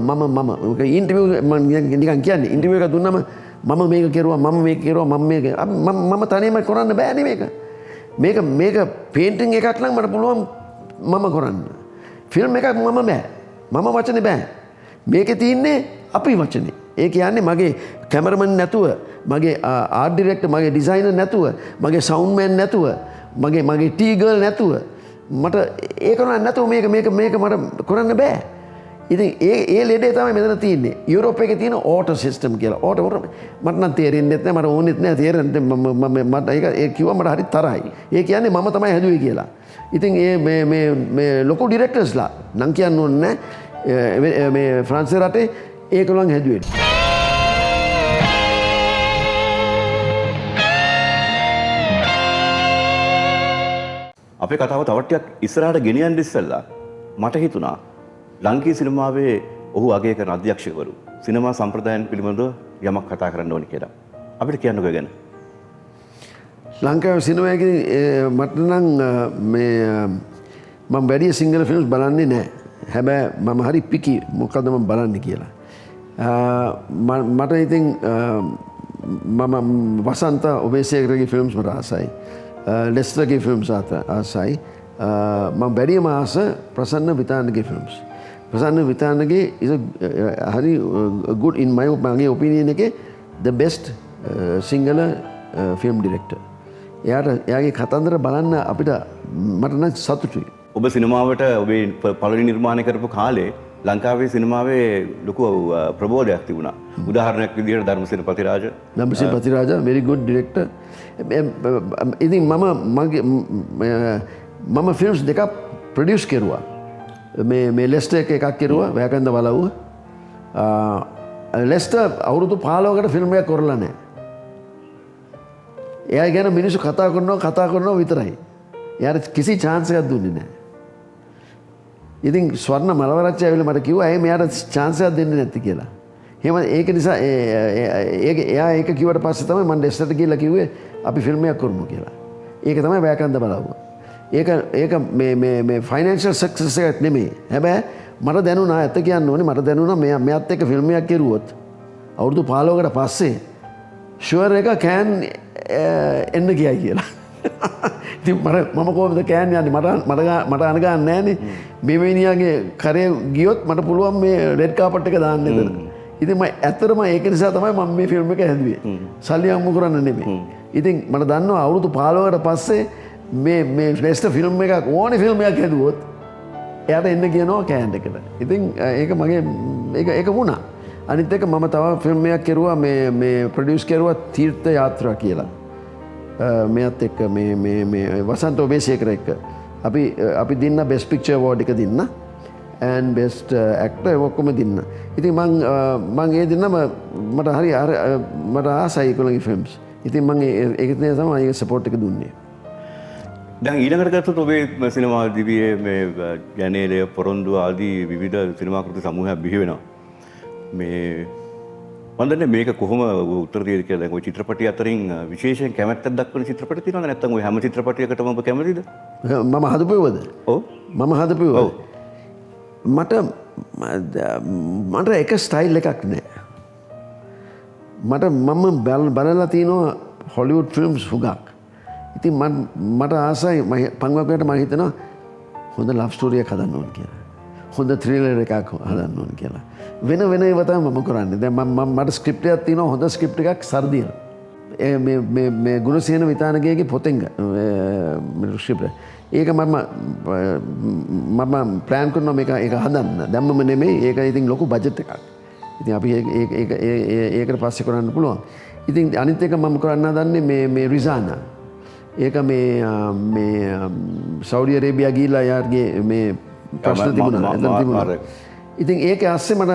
ඉන්ටර්විව් මම නිකන් කියන්නේ ඉන්ටර්විව් එකක් දුන්නම මම මේක කෙරුවා මම මේක කෙරුවා මම තනියම කරන්න බෑනේ මේක පේන්ටිං එකක් නම් මට පුළුවන් මම කරන්න. ෆිල්ම් එකක් මම බෑ. මම වචනේ බෑ. මේකේ තියෙන්නේ අපි වචනේ. ඒ කියන්නේ මගේ කැමරමන් නැතුව, මගේ ආර්ට් ඩිරෙක්ටර්, මගේ ඩිසයිනර් නැතුව, මගේ සවුන්ඩ් මෑන් නැතුව, මගේ ටී ගර්ල් නැතුව මට ඒක කරන්න නැතුව මේක මට කරන්න බෑ. ඉතින් ඒ ලෙඩේ තමයි මෙතන තියෙන්නේ. යුරෝප් එකේ තියෙන ඕටෝ සිස්ටම් කියලා. ඕටෝ මට නම් තේරෙන්නේ නැහැ, මට ඕනෙත් නැහැ තේරෙන්නේ. මට ඒක කිව්වා මට හරි තරහයි. ඒ කියන්නේ මම තමයි හැදුවේ කියලා. ඉතින් මේ ලොකු ඩිරෙක්ටර්ස්ලා නම් කියන්න ඕනේ නැහැ මේ ෆ්‍රාන්ස් රටේ ඒකලන් හැදුවේ. අපේ කතාව තව ටිකක් ඉස්සරහට ගෙනියන්න ඉස්සෙල්ලා මට හිතුණා ලංකීය සිනමාවේ ඔහු අගය කරන අධ්‍යක්ෂකවරු සිනමා සම්ප්‍රදායන් පිළිබඳව යමක් කතා කරන්න ඕනි කියලා. අපිට කියන්නකෝ ගැන. ලංකාවේ සිනමාවේ මට නම් මම වැඩි සිංගල ෆිල්ම්ස් බලන්නේ නැහැ. හැබැයි මම හරි පිකි මොකද්ද මම බලන්නේ කියලා. මට ඉතින් මම වසන්ත ඔබේසේකරගේ ෆිල්ම්ස් මට ආසයි. ලෙස්ටර්ගේ ෆිල්ම්ස් ආසයි. මම වැඩිම ආස ප්‍රසන්න විතානගේ ෆිල්ම්ස්. ප්‍රසන්න විතානගේ is හරි good in මගේ ඔපිනියන් එකේ the best Sinhala film director. එයාගේ කතන්දර බලන්න අපිට මට නම් සතුටුයි. ඔබ සිනමාවට ඔබේ පළවෙනි නිර්මාණය කරපු කාලේ ලංකාවේ සිනමාවේ ලොකු ප්‍රබෝධයක් තිබුණා. උදාහරණයක් විදිහට Dharmasena Pathiraja. Dharmasena Pathiraja very good director. ඉතින් මම ෆිල්ම්ස් දෙකක් ප්‍රොඩියුස් කෙරුවා. මේ ලෙස්ටර් එකක් කෙරුවා වැයකන්ද වලව්ව. ලෙස්ටර් අවුරුදු 15කට ෆිල්ම් එකක් කරලා නැහැ. එයා ගැන මිනිස්සු කතා කරනවා විතරයි. එයාට කිසි chance එකක් දුන්නේ නැහැ. ඉතින් ස්වර්ණ මලවරච්චි ඇවිල්ලා මට කිව්වා ඇයි මෙයාට chance එකක් දෙන්නේ නැති කියලා. එහෙම ඒක නිසා එයා ඒක කිව්වට පස්සේ තමයි මම ලෙස්ටර්ට ගිහලා කිව්වේ අපි ෆිල්ම් එකක් කරමු කියලා. ඒක තමයි වැයකන්ද බලව්ව. ඒක මේ ෆයිනෑන්ෂල් සක්සස් එකක් නෙමෙයි. හැබැයි මට දැනුණා ඇත්ත කියන්න ඕනේ මට දැනුණා මෙයාත් එක්ක ෆිල්ම් එකක් කෙරුවොත් අවුරුදු 15කට පස්සේ ෂුවර් එක කෑන් එන්න ගියයි කියලා. ඉතින් මම කොහොමද කෑන් යන්නේ මට අනගන්න නැහනේ. මේ මිනිහාගේ කරේ ගියොත් මට පුළුවන් මේ රෙඩ් කාපට් එක දාන්න එතන. ඉතින් මම ඇත්තටම ඒක නිසා තමයි මම මේ ෆිල්ම් එක හැදුවේ. සල්ලි අම්මු කරන්න නෙමෙයි. ඉතින් මට දන්නවා අවුරුදු 15කට පස්සේ මේ බෙස්ට් ෆිල්ම් එකක් ඕනේ ෆිල්ම් එකක් හැදුවොත් එයාට එන්න කියනවා කෑන් එකට. ඉතින් ඒක මගේ ඒක වුණා. අනිත් එක මම තව ෆිල්ම් එකක් කෙරුවා මේ ප්‍රොඩියුස් කෙරුවා තීර්ථ යාත්‍රා කියලා. මෙයත් එක්ක මේ වසන්ත ඔබේසේකර එක්ක අපි දින්න බෙස්ට් පික්චර් අවෝඩ් එක දින්න and best actor ඔක්කොම දින්න. ඉතින් මං ඒ දින්නම මට හරි මට ආසයි ඒගොල්ලන්ගේ ෆිල්ම්ස්. ඉතින් මං ඒක තමයි ඒක සපෝට් එක දුන්නේ. දැන් ඊළඟට ගත්තොත් ඔබේ සිනමා දිවියේ මේ ජනේලය පොරොන්දු ආදී විවිධ සිනමා කෘති සමූහයක් බිහි වෙනවා. මේ මම දන්නේ මේක කොහොම උත්තර දෙයිද කියලා. දැන් ওই චිත්‍රපටි අතරින් විශේෂයෙන් කැමැත්තක් දක්වන චිත්‍රපටි තියෙනවද නැත්නම් ওই හැම චිත්‍රපටයකටම ඔබ කැමතිද? මම හදපුවද? ඔව්. මම හදපුවද? ඔව්. මට එක ස්ටයිල් එකක් නෑ. මම බලලා තියෙනවා හොලිවුඩ් ෆිල්ම්ස් හුඟක්. ඉතින් මට ආසයි පංගුවකට මම හිතනවා හොඳ ලව් ස්ටෝරියක් හදන්න ඕන කියලා. හොඳ ත්‍රිලර් එකක් හදන්න ඕන කියලා. වෙන ඒවා තමයි මම කරන්නේ. දැන් මට ස්ක්‍රිප්ට් එකක් තියෙනවා හොඳ ස්ක්‍රිප්ට් එකක් සර්දියන. මේ ගුණසේන විතානගේගේ පොතෙන් ස්ක්‍රිප්ට්. ඒක මම ප්ලෑන් කරනවා මේක හදන්න. දැම්මම නෙමෙයි ඒක ඉතින් ලොකු බජට් එකක්. ඉතින් අපි ඒකට පස්සේ කරන්න පුළුවන්. ඉතින් අනිත් එක මම කරන්න හදන්නේ මේ රිසානා. ඒක මේ සෞදි අරේබියා ගිහිල්ලා යාගේ මේ ප්‍රශ්න තිබුණා. ඉතින් ඒක ඇස්සේ මට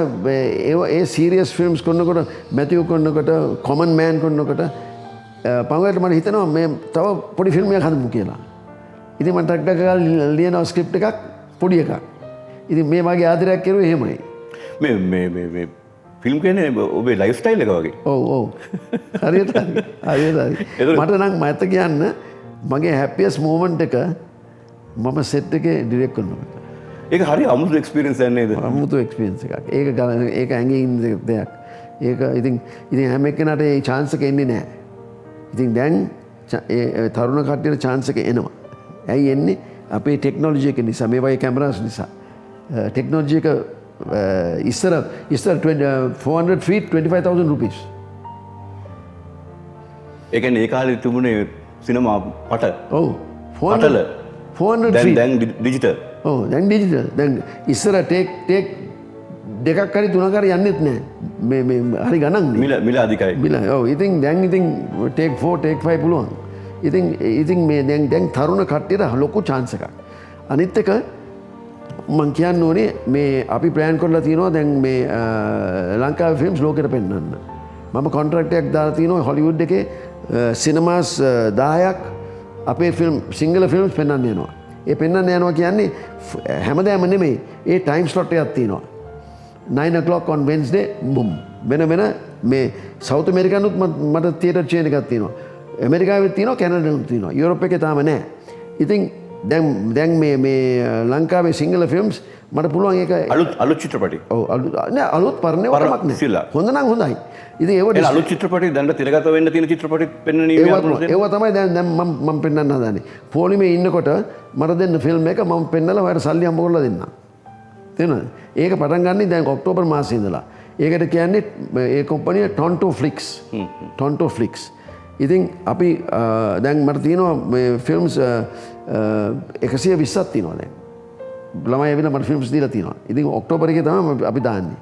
ඒ සීරියස් ෆිල්ම්ස් කරනකොට මැතිව් කරනකොට කොමන් මෑන් කරනකොට පංගුවට මට හිතෙනවා මේ තව පොඩි ෆිල්ම් එකක් හදමු කියලා. ඉතින් මම ටක් ටක් ගාලා ලියනවා ස්ක්‍රිප්ට් එකක් පොඩි එකක්. ඉතින් මේ වගේ ආදරයක් කරුවේ එහෙමයි. මේ ෆිල්ම් කියන්නේ ඔබේ ලයිෆ් ස්ටයිල් එක වගේ. ඔව්. හරියට හරි. මට නම් මට කියන්න මගේ හැපියස් මූමන්ට් එක මම සෙට් එකේ ඩිරෙක්ට් කරනවා. ඒක හරි අමුතු එක්ස්පීරියන්ස් එකක් නේද? අමුතු එක්ස්පීරියන්ස් එකක්. ඒක ඇඟේ ඉන්න දෙයක්. ඒක ඉතින් හැම එක්කෙනාට ඒ chance එක එන්නේ නැහැ. ඉතින් දැන් ඒ තරුණ කට්ටියට chance එක එනවා. ඇයි එන්නේ? අපේ ටෙක්නොලොජි එක නිසා, මේ වගේ කැමරාස් නිසා. ටෙක්නොලොජි එක ඉස්සර 400 feet 25,000 rupees. ඒ කියන්නේ ඒ කාලේ තිබුණේ සිනමා පට. ඔව්. පටල. 400 feet. දැන් ඩිජිටල්. ඔව් දැන් ඩිජිටල්. දැන් ඉස්සර ටේක් දෙකක් හරි තුනක් හරි යන්නෙත් නැහැ. මේ හරි ගණන් මිල අධිකයි. මිල. ඔව් ඉතින් දැන් ටේක් 4 ටේක් 5 පුළුවන්. ඉතින් මේ දැන් තරුණ කට්ටියට ලොකු chance එකක්. අනිත් එක මං කියන්න ඕනේ මේ අපි ප්ලෑන් කරලා තියෙනවා දැන් මේ ලංකාවේ ෆිල්ම්ස් ලෝකෙට පෙන්වන්න. මම කොන්ට්‍රැක්ට් එකක් දාලා තියෙනවා හොලිවුඩ් එකේ සිනමාස් 10ක් අපේ ෆිල්ම් සිංගල ෆිල්ම්ස් පෙන්වන්න යනවා. ඒ පෙන්වන්න යනවා කියන්නේ හැමදාම නෙමෙයි. ඒ ටයිම් ස්ලොට් එකක් තියෙනවා. 9 o'clock on Wednesday boom. වෙන මේ සවුත් ඇමරිකානුත් මට තියටර් චේන් එකක් තියෙනවා. ඇමරිකාවෙත් තියෙනවා කැනඩාවෙත් තියෙනවා. යුරෝප් එකේ තාම නැහැ. ඉතින් දැන් මේ ලංකාවේ සිංගල ෆිල්ම්ස් මට පුළුවන් ඒක අලුත් චිත්‍රපටි. ඔව් අලුත් පරණ වරමක් නෑ. හොඳ නම් හොඳයි. ඉතින් ඒව අලුත් චිත්‍රපටි දැන් තිරගත වෙන්න තියෙන චිත්‍රපටි පෙන්වන ඒව තමයි දැන් මම පෙන්වන්න හදන්නේ. පොලිමේ ඉන්නකොට මට දෙන්න ෆිල්ම් එක මම පෙන්නලා ඔයාලට සල්ලි හම්බ කරලා දෙන්නම්. තේරෙනවද? ඒක පටන් ගන්නේ දැන් ඔක්තෝබර් මාසයේ ඉඳලා. ඒකට කියන්නේ ඒ කම්පැනි ටොන්ටෝ ෆ්ලික්ස්. ටොන්ටෝ ෆ්ලික්ස්. ඉතින් අපි දැන් මට තියෙනවා මේ ෆිල්ම්ස් 120ක් තියෙනවා දැන්. ළමයි ඇවිල්ලා මට ෆිල්ම්ස් දීලා තියෙනවා. ඉතින් ඔක්තෝබර් එකේ තමයි අපි දාන්නේ.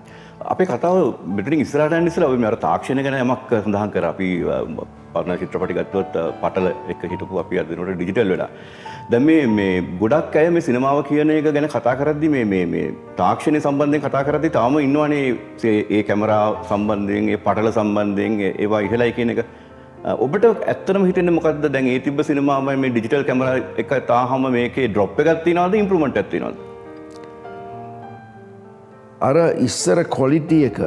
අපේ කතාව මෙතනින් ඉස්සරහට යන්න ඉස්සෙල්ලා අපි මේ අර තාක්ෂණය ගැන යමක් සඳහන් කරා. අපි පරණ චිත්‍රපටි ගත්තොත් පටල එක හිටපු අපි අද දිනවල ඩිජිටල් වෙලා. දැන් මේ ගොඩක් අය මේ සිනමාව කියන එක ගැන කතා කරද්දි මේ තාක්ෂණය සම්බන්ධයෙන් කතා කරද්දි තාම ඉන්නවනේ ඒ කැමරා සම්බන්ධයෙන් ඒ පටල සම්බන්ධයෙන් ඒවා ඉහළයි කියන එක. ඔබට ඇත්තටම හිතෙන්නේ මොකද්ද? දැන් ඒ තිබ්බ සිනමාවයි මේ ඩිජිටල් කැමරා එක තාම මේකේ ඩ්‍රොප් එකක් තියනවද ඉම්ප්‍රූව්මන්ට් එකක් තියනවද? අර ඉස්සර ක්වොලිටි එක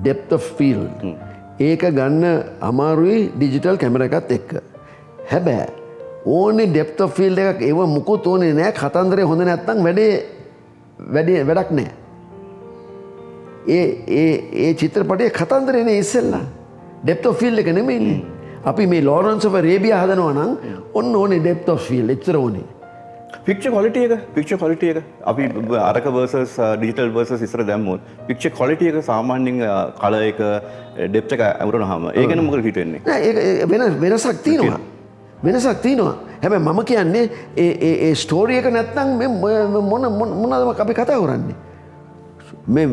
depth of field ඒක ගන්න අමාරුයි ඩිජිටල් කැමරා එකත් එක්ක. හැබැයි ඕනේ depth of field එකක් ඒව මුකුත් ඕනේ නෑ. කතන්දරේ හොඳ නැත්තම් වැඩක් නෑ. ඒ චිත්‍රපටයේ කතන්දරේනේ ඉස්සෙල්ලා. depth of field එක නෙමෙයිනේ. අපි මේ ලෝරන්ස් ඔෆ් අරේබියා හදනවා නම් ඔන්න ඕනේ depth of field එච්චර ඕනේ. පික්චර් ක්වොලිටි එක අපි අරක versus ඩිජිටල් versus ඉස්සර දැම්මොත් පික්චර් ක්වොලිටි එක සාමාන්‍යයෙන් කලර් එක ඩෙප්ත් එක අමුරනහම ඒක ගැන මොකද හිතෙන්නේ? නෑ ඒක වෙනසක් තියෙනවා. වෙනසක් තියෙනවා. හැබැයි මම කියන්නේ ඒ ස්ටෝරි එක නැත්නම් මොනවද අපි කතා කරන්නේ? මේ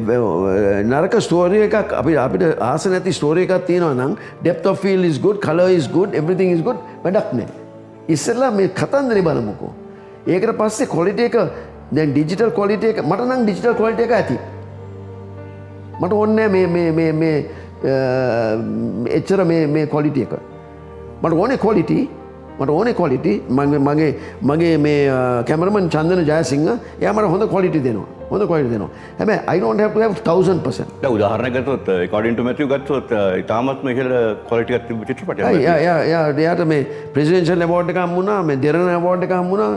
නරක ස්ටෝරි එකක් අපිට ආස නැති ස්ටෝරි එකක් තියෙනවා නම් depth of field is good, color is good, everything is good වැඩක් නෑ. ඉස්සෙල්ලා මේ කතන්දරේ බලමුකෝ. ඒකට පස්සේ ක්වොලිටි එක දැන් ඩිජිටල් ක්වොලිටි එක මට නම් ඩිජිටල් ක්වොලිටි එක ඇති. මට ඕනේ මේ එච්චර මේ ක්වොලිටි එක. මට ඕනේ ක්වොලිටි මගේ මේ කැමරමන් චන්දන ජයසිංහ එයා මට හොඳ ක්වොලිටි දෙනවා. හැබැයි I don't have to have 1000%. දැන් උදාහරණයක් ගත්තොත් according to Matthew ගත්තොත් ඉතාමත්ම ඉහළ ක්වොලිටි එකක් තිබු චිත්‍රපටයක්. එයාට මේ presidential award එක හම්බුණා, මේ දෙරණ award එක හම්බුණා.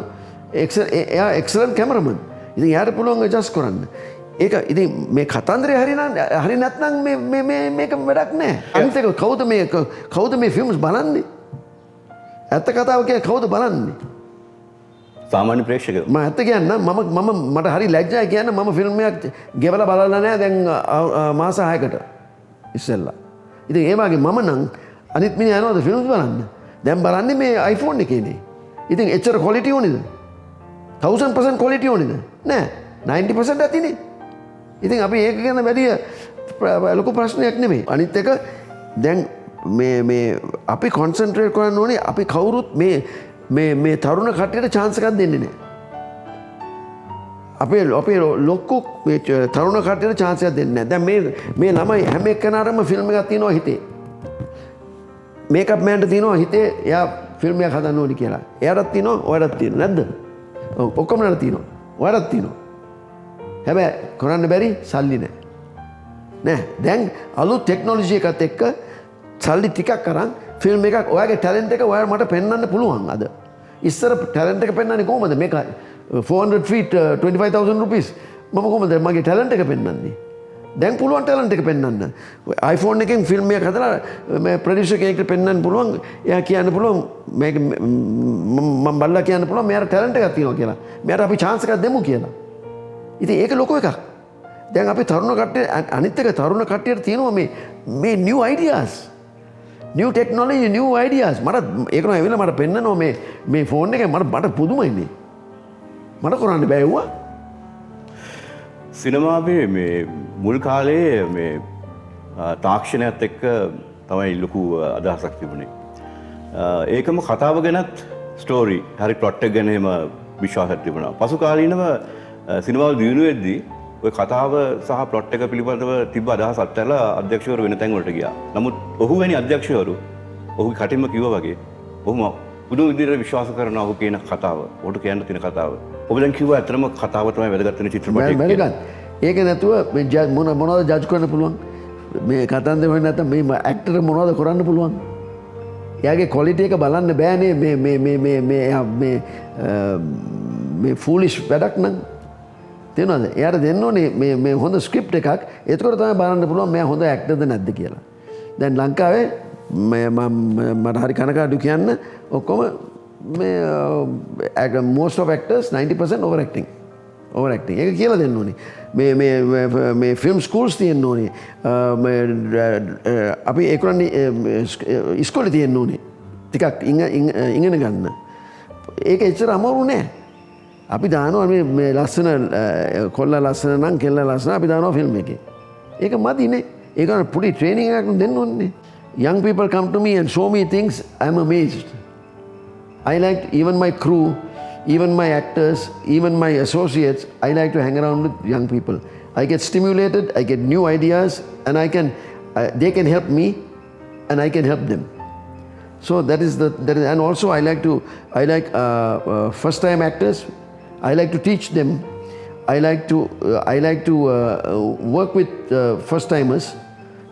එයා excellent cameraman. ඉතින් එයාට පුළුවන් adjust කරන්න. ඒක ඉතින් මේ කතන්දරේ හරි නැත්නම් මේක වැඩක් නැහැ. අනිත් එක කවුද මේ ෆිල්ම්ස් බලන්නේ? ඇත්ත කතාව කියන්නේ කවුද බලන්නේ? සාමාන්‍ය ප්‍රේක්ෂකයෝ. මම ඇත්ත කියන්න මට හරි ලැජ්ජයි කියන්න මම ෆිල්ම් එකක් ගෙවලා බලලා නැහැ දැන් මාස 6කට ඉස්සෙල්ලා. ඉතින් ඒ වගේ මම නම් අනිත් මිනිහා යනවාද ෆිල්ම්ස් බලන්න? දැන් බලන්නේ මේ iPhone එකේනේ. ඉතින් එච්චර ක්වොලිටි ඕනේද? 1000% ක්වොලිටි ඕනේද? නෑ 90% ඇතිනේ. ඉතින් අපි ඒක ගැන වැඩි ලොකු ප්‍රශ්නයක් නෙමෙයි. අනිත් එක දැන් මේ අපි කොන්සන්ට්‍රේට් කරන්න ඕනේ අපි කවුරුත් මේ තරුණ කට්ටියට chance එකක් දෙන්නේ නැහැ. අපේ ලොකු තරුණ කට්ටියට chance එකක් දෙන්නේ නැහැ. දැන් මේ ළමයි හැම එක්කෙනාටම ෆිල්ම් එකක් තියෙනවා හිතේ. මේකප් මෑන්ට තියෙනවා හිතේ එයා ෆිල්ම් එකක් හදන්න ඕනි කියලා. එයාටත් තියෙනවා ඔයාටත් තියෙනවා නැද්ද? ඔව් ඔක්කොම නට තියෙනවා. ඔයාටත් තියෙනවා. හැබැයි කරන්න බැරි සල්ලි නැහැ. නෑ දැන් අලුත් ටෙක්නොලොජි එකත් එක්ක සල්ලි ටිකක් අරන් ෆිල්ම් එකක් ඔයාගේ ටැලන්ට් එක ඔයාලා මට පෙන්වන්න පුළුවන් අද. ඉස්සර ටැලන්ට් එක පෙන්වන්නේ කොහොමද? මේක 400 feet 25,000 rupees. මම කොහොමද මගේ ටැලන්ට් එක පෙන්වන්නේ? දැන් පුළුවන් ටැලන්ට් එක පෙන්වන්න. iPhone එකෙන් ෆිල්ම් එකක් හදලා මේ ප්‍රොඩියුසර් කෙනෙක්ට පෙන්වන්න පුළුවන්. එයා කියන්න පුළුවන් මේක මම බලලා කියන්න පුළුවන් මෙයාට ටැලන්ට් එකක් තියෙනවා කියලා. මෙයාට අපි chance එකක් දෙමු කියලා. ඉතින් ඒක ලොකු එකක්. දැන් අපි තරුණ කට්ටිය අනිත් එක තරුණ කට්ටියට තියෙනවා මේ new ideas. new technology new ideas. මට ඒක නෝ ඇවිල්ලා මට පෙන්නනවා මේ ෆෝන් එකේ මට පුදුමයිනේ. මට කරන්න බෑ වුණා. සිනමාවේ මේ මුල් කාලයේ මේ තාක්ෂණයත් එක්ක තමයි ලොකු අදහසක් තිබුණේ. ඒකම කතාව ගැනත් ස්ටෝරි හරි ප්ලොට් එක ගැන එහෙම විශ්වාසයක් තිබුණා. පසු කාලීනව සිනමාව දියුණු වෙද්දී ඔය කතාව සහ ප්ලොට් එක පිළිබඳව තිබ්බ අදහස් අත්හැරලා අධ්‍යක්ෂකවරු වෙන තැන් වලට ගියා. නමුත් ඔහු වැනි අධ්‍යක්ෂකවරු ඔහුගේ කටින්ම කිව්වා වගේ ඔහුම පුදුම විදිහට විශ්වාස කරනවා ඔහු කියන කතාව. ඔහුට කියන්න තියෙන කතාව. ඔබ දැන් කිව්වා ඇත්තටම කතාව තමයි වැදගත් වෙන චිත්‍රපටය. වැදගත්. ඒක නැතුව මේ මොනවද ජජ් කරන්න පුළුවන්? මේ කතන්දර වෙන්නේ නැත්නම් මේ ඇක්ටර් මොනවද කරන්න පුළුවන්? එයාගේ ක්වොලිටි එක බලන්න බෑනේ මේ ෆූලිෂ් වැඩක් නම්. තේරෙනවද? එයාට දෙන්න ඕනේ මේ හොඳ ස්ක්‍රිප්ට් එකක්. ඒකෝර තමයි බලන්න පුළුවන් මෙයා හොඳ ඇක්ටර්ද නැද්ද කියලා. දැන් ලංකාවේ මට හරි කනකාඩු කියන්න ඔක්කොම most of actors 90% overacting. ඒක කියලා දෙන්න ඕනේ. මේ ෆිල්ම් ස්කූල්ස් තියෙන්න ඕනේ. අපි ඒකරන්නේ ඉස්කෝලේ තියෙන්න ඕනේ. ටිකක් ඉගෙන ගන්න. ඒක එච්චර අමාරු නෑ. අපි දානවා මේ ලස්සන කොල්ල ලස්සන නම් කෙල්ල ලස්සන අපි දානවා ෆිල්ම් එකේ. ඒක මදිනේ. ඒක පොඩි ට්‍රේනින් එකක් දෙන්න ඕනේ. Young people come to me and show me things, I'm amazed. I like even my crew, even my actors, even my associates, I like to hang around with young people. I get stimulated, I get new ideas, and they can help me, and I can help them. So that is and also I like first-time actors. I like to teach them. I like to work with first-timers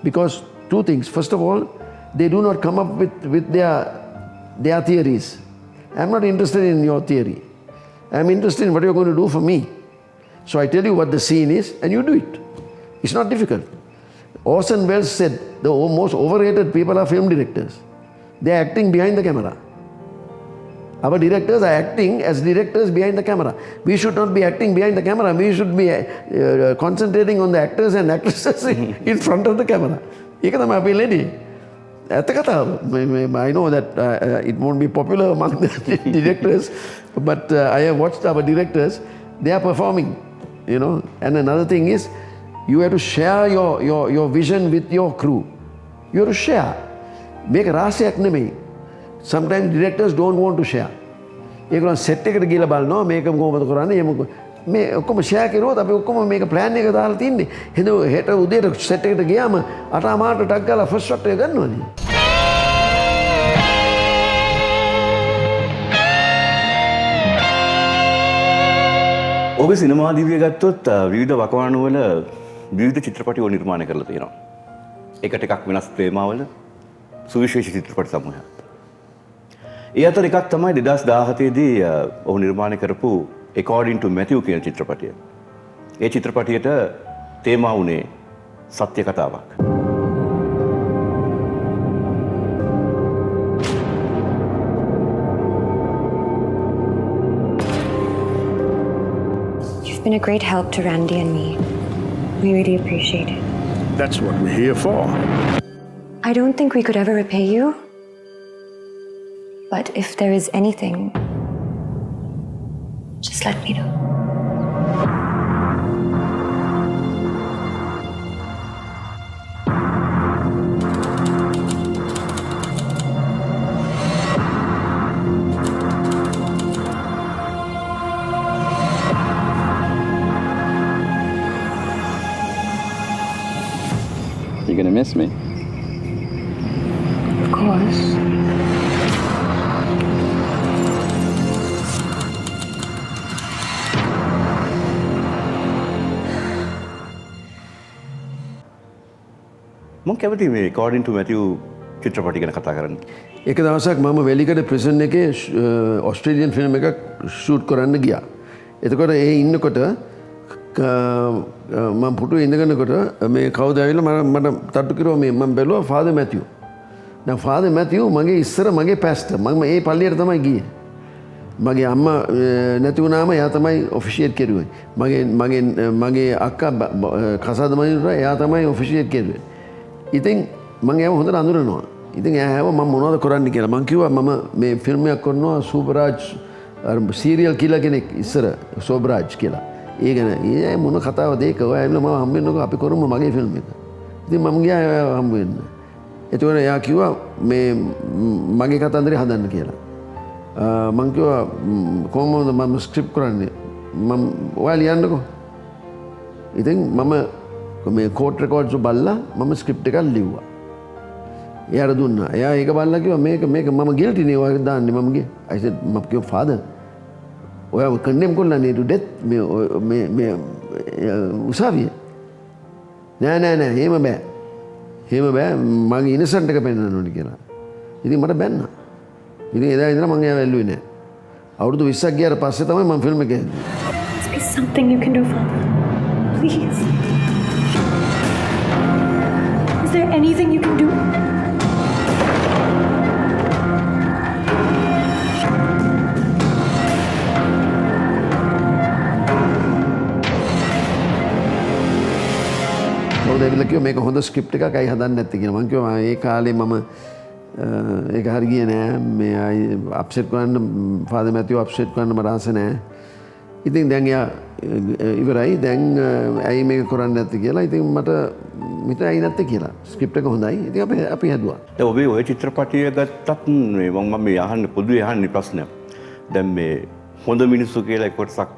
because two things. First of all, they do not come up with their theories. I'm not interested in your theory. I'm interested in what you're going to do for me. So I tell you what the scene is and you do it. It's not difficult. Orson Welles said the most overrated people are film directors. They're acting behind the camera. Our directors are acting as directors behind the camera. We should not be acting behind the camera. We should be concentrating on the actors and actresses in front of the camera. ඒක තමයි අපේ lady. ඇත්ත කතාව. I know that it won't be popular among the directors, but I have watched our directors. They are performing, you know. And another thing is, you have to share your vision with your crew. You have to share. Make රාශියක් නෙමෙයි. Sometimes directors don't want to share. ඒගොල්ලෝ set එකට ගිහලා බලනවා මේක කොහොමද කරන්නේ මේ ඔක්කොම ෂෙයා කරුවොත් අපි ඔක්කොම මේක ප්ලෑන් එක දාලා තින්නේ. හෙට උදේට සෙට් එකට ගියාම 8:00 ටක් ගාලා ෆස්ට් ෂොට් එක ගන්නවනේ. ඔබ සිනමා දිවිය ගත්තොත් විවිධ වකවානුවල විවිධ චිත්‍රපටි ඔය නිර්මාණය කරලා තියෙනවා. එකට එකක් වෙනස් තේමාවල සුවිශේෂී චිත්‍රපට සමූහයක්. ඒ අතර එකක් තමයි 2017 දී ඔහු නිර්මාණය කරපු According to Matthew කියන චිත්‍රපටය. ඒ චිත්‍රපටයට තේමා වුණේ සත්‍ය කතාවක්. You've been a great help to Randy and me. We really appreciate it. That's what we're here for. I don't think we could ever repay you. But if there is anything, just let me know. You gonna miss me? Of course. මම කැමති මේ According to Matthew චිත්‍රපටි ගැන කතා කරන්න. එක දවසක් මම වෙලිකඩ ප්‍රිසන් එකේ ඔස්ට්‍රේලියන් ෆිල්ම් එකක් ෂූට් කරන්න ගියා. එතකොට ඒ ඉන්නකොට මම පුටුවේ ඉඳගෙනකොට මේ කවුද ඇවිල්ලා මට තට්ටු කිරුවා මේ මම බැලුවා ෆාදර් මැතිව්. දැන් ෆාදර් මැතිව් මගේ ඉස්සර මගේ පැස්ටර්. මම ඒ පල්ලියට තමයි ගියේ. මගේ අම්මා නැති වුණාම එයා තමයි ඔෆිෂියේට් කෙරුවේ. මගේ අක්කා කසාද මනිනවා එයා තමයි ඔෆිෂියේට් කෙරුවේ. ඉතින් මම එයාව හොඳට අඳුරනවා. ඉතින් එයා හැව මම මොනවද කරන්න කියලා. මම කිව්වා මම මේ ෆිල්ම් එකක් කරනවා සූපරාජ් සීරියල් කිලර් කෙනෙක් ඉස්සර සෝබරාජ් කියලා. ඒ ගැන ඒ මොන කතාවද ඒක? ඔය ඇවිල්ලා මම හම්බෙන්නකෝ අපි කරමු මගේ ෆිල්ම් එක. ඉතින් මම ගියා හම්බ වෙන්න. එතකොට එයා කිව්වා මේ මගේ කතන්දරය හදන්න කියලා. මං කිව්වා කොහොමද මම ස්ක්‍රිප්ට් කරන්නේ? මම ඔයා ලියන්නකෝ. ඉතින් මම මේ කෝට් රෙකෝඩ්ස් බලලා මම ස්ක්‍රිප්ට් එකක් ලිව්වා. එයාට දුන්නා. එයා ඒක බලලා කිව්වා මේක මම ගිල්ටි නේ ඔයාට දාන්නේ මම ගියා. I said මම කිව්වා ෆාදර් ඔයා කන්ඩෙම් කරලා නේ to death මේ උසාවිය. නෑ එහෙම බෑ. එහෙම බෑ මගේ ඉනසන්ට් එක පෙන්වන්න ඕනේ කියලා. ඉතින් මට බැන්නා. ඉතින් එදා ඉඳලා මම එයාව ඇල්ලුවේ නෑ. අවුරුදු 20ක් ගියාට පස්සේ තමයි මම ෆිල්ම් එක හැදුවේ. Must be something you can do, Father. Please. Is there anything you can do? කවුද ඇවිල්ලා කිව්වා මේක හොඳ ස්ක්‍රිප්ට් එකක් අය හදන්න නැත්තේ කියලා. මම කිව්වා ඒ කාලේ මම ඒක හරි ගියේ නෑ. මේ අප්සෙට් කරන්න ෆාදර් මැතිව් අප්සෙට් කරන්න මට ආස නෑ. ඉතින් දැන් එයා ඉවරයි. දැන් ඇයි මේක කරන්නේ නැත්තේ කියලා. ඉතින් මට මිට ඇයි නැත්තේ කියලා. ස්ක්‍රිප්ට් එක හොඳයි. ඉතින් අපි හැදුවා. දැන් ඔබේ ඔය චිත්‍රපටිය ගත්තත් මම මේ අහන්නේ පොදුවේ අහන්නේ ප්‍රශ්නයක්. දැන් මේ හොඳ මිනිස්සු කියලා එක කොටසක්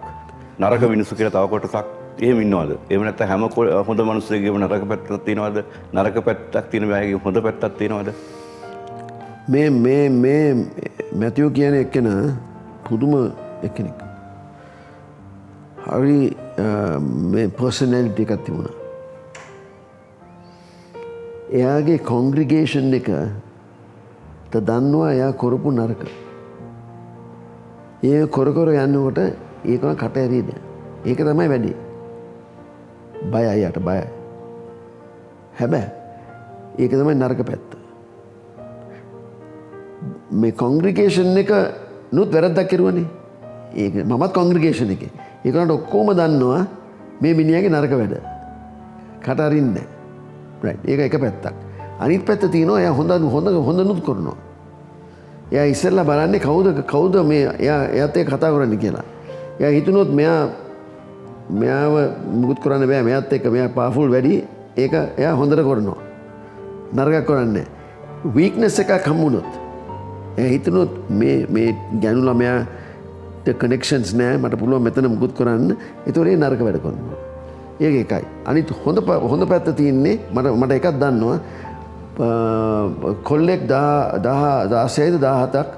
නරක මිනිස්සු කියලා තව කොටසක් එහෙම ඉන්නවද? එහෙම නැත්නම් හැම හොඳ මිනිස්සෙකගේම නරක පැත්තක් තියෙනවද? නරක පැත්තක් තියෙන බෑගේ හොඳ පැත්තක් තියෙනවද? මේ මැතිව් කියන එක්කෙනා පුදුම එක්කෙනෙක්. හරි මේ පර්සනැලිටි එකක් තිබුණා. එයාගේ කොන්ග්‍රිගේෂන් එක දන්නවා එයා කරපු නරක. ඒ කර යනකොට ඒකම කට ඇරියද. ඒක තමයි වැඩි. බයයි යට බයයි. හැබැයි ඒක තමයි නරක පැත්ත. මේ කොන්ග්‍රිගේෂන් එක නුත් වැරද්දක් කෙරුවනේ. ඒක මමත් කොන්ග්‍රිගේෂන් එකේ. ඒකට ඔක්කොම දන්නවා මේ මිනිහාගේ නරක වැඩ. කට අරින්නේ නැහැ. රයිට්. ඒක එක පැත්තක්. අනිත් පැත්ත තියෙනවා එයා හොඳ නුත් කරනවා. එයා ඉස්සෙල්ලා බලන්නේ කවුද මේ එයාත් එක්ක කතා කරන්නේ කියලා. එයා හිතුනොත් මෙයාව මුකුත් කරන්න බෑ. මෙයාත් එක්ක මෙයා පාවර්ෆුල් වැඩි. ඒක එයා හොඳට කරනවා. නරකක් කරන්නේ නැහැ. වීක්නස් එකක් හම්බුනොත් එයා හිතනොත් මේ ගැණු ළමයාට කනෙක්ෂන්ස් නෑ මට පුළුවන් මෙතන මුකුත් කරන්න. ඒතකොට ඒ නරක වැඩ කරනවා. ඒක එකයි. අනිත් හොඳ පැත්ත තියෙන්නේ මට එකක් දන්නවා. කොල්ලෙක් 16ද 17ක්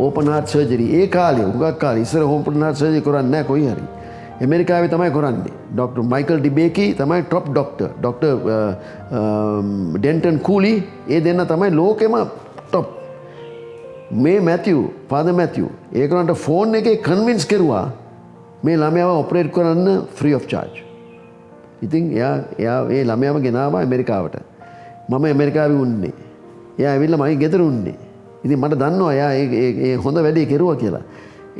ඕපන් හાર્ට් සර්ජරි ඒ කාලේ උගක් කාලේ ඉස්සර ඕපන් හાર્ට් සර්ජරි කරන්නේ නැහැ කොයි හරි. ඇමරිකාවේ තමයි කරන්නේ. ඩොක්ටර් මයිකල් ඩිබේකි තමයි টොප් ඩොක්ටර්. ඩොක්ටර් ඩෙන්ටන් කූලි ඒ දෙන්න තමයි ලෝකෙම টොප්. මේ ෆාදර් මැතිව් ඒකනට ෆෝන් එකේ කන්වින්ස් කරුවා මේ ළමයාව ඔපරේට් කරන්න ෆ්‍රී ඔෆ් චාර්ජ්. ඉතින් එයා ඒ ළමයාව ගෙනාවා ඇමරිකාවට. මම ඇමරිකාවේ උන්නේ. එයා ඇවිල්ලා මගේ ගෙදර උන්නේ. ඉතින් මට දන්නවා එයා ඒ හොඳ වැඩේ කෙරුවා කියලා.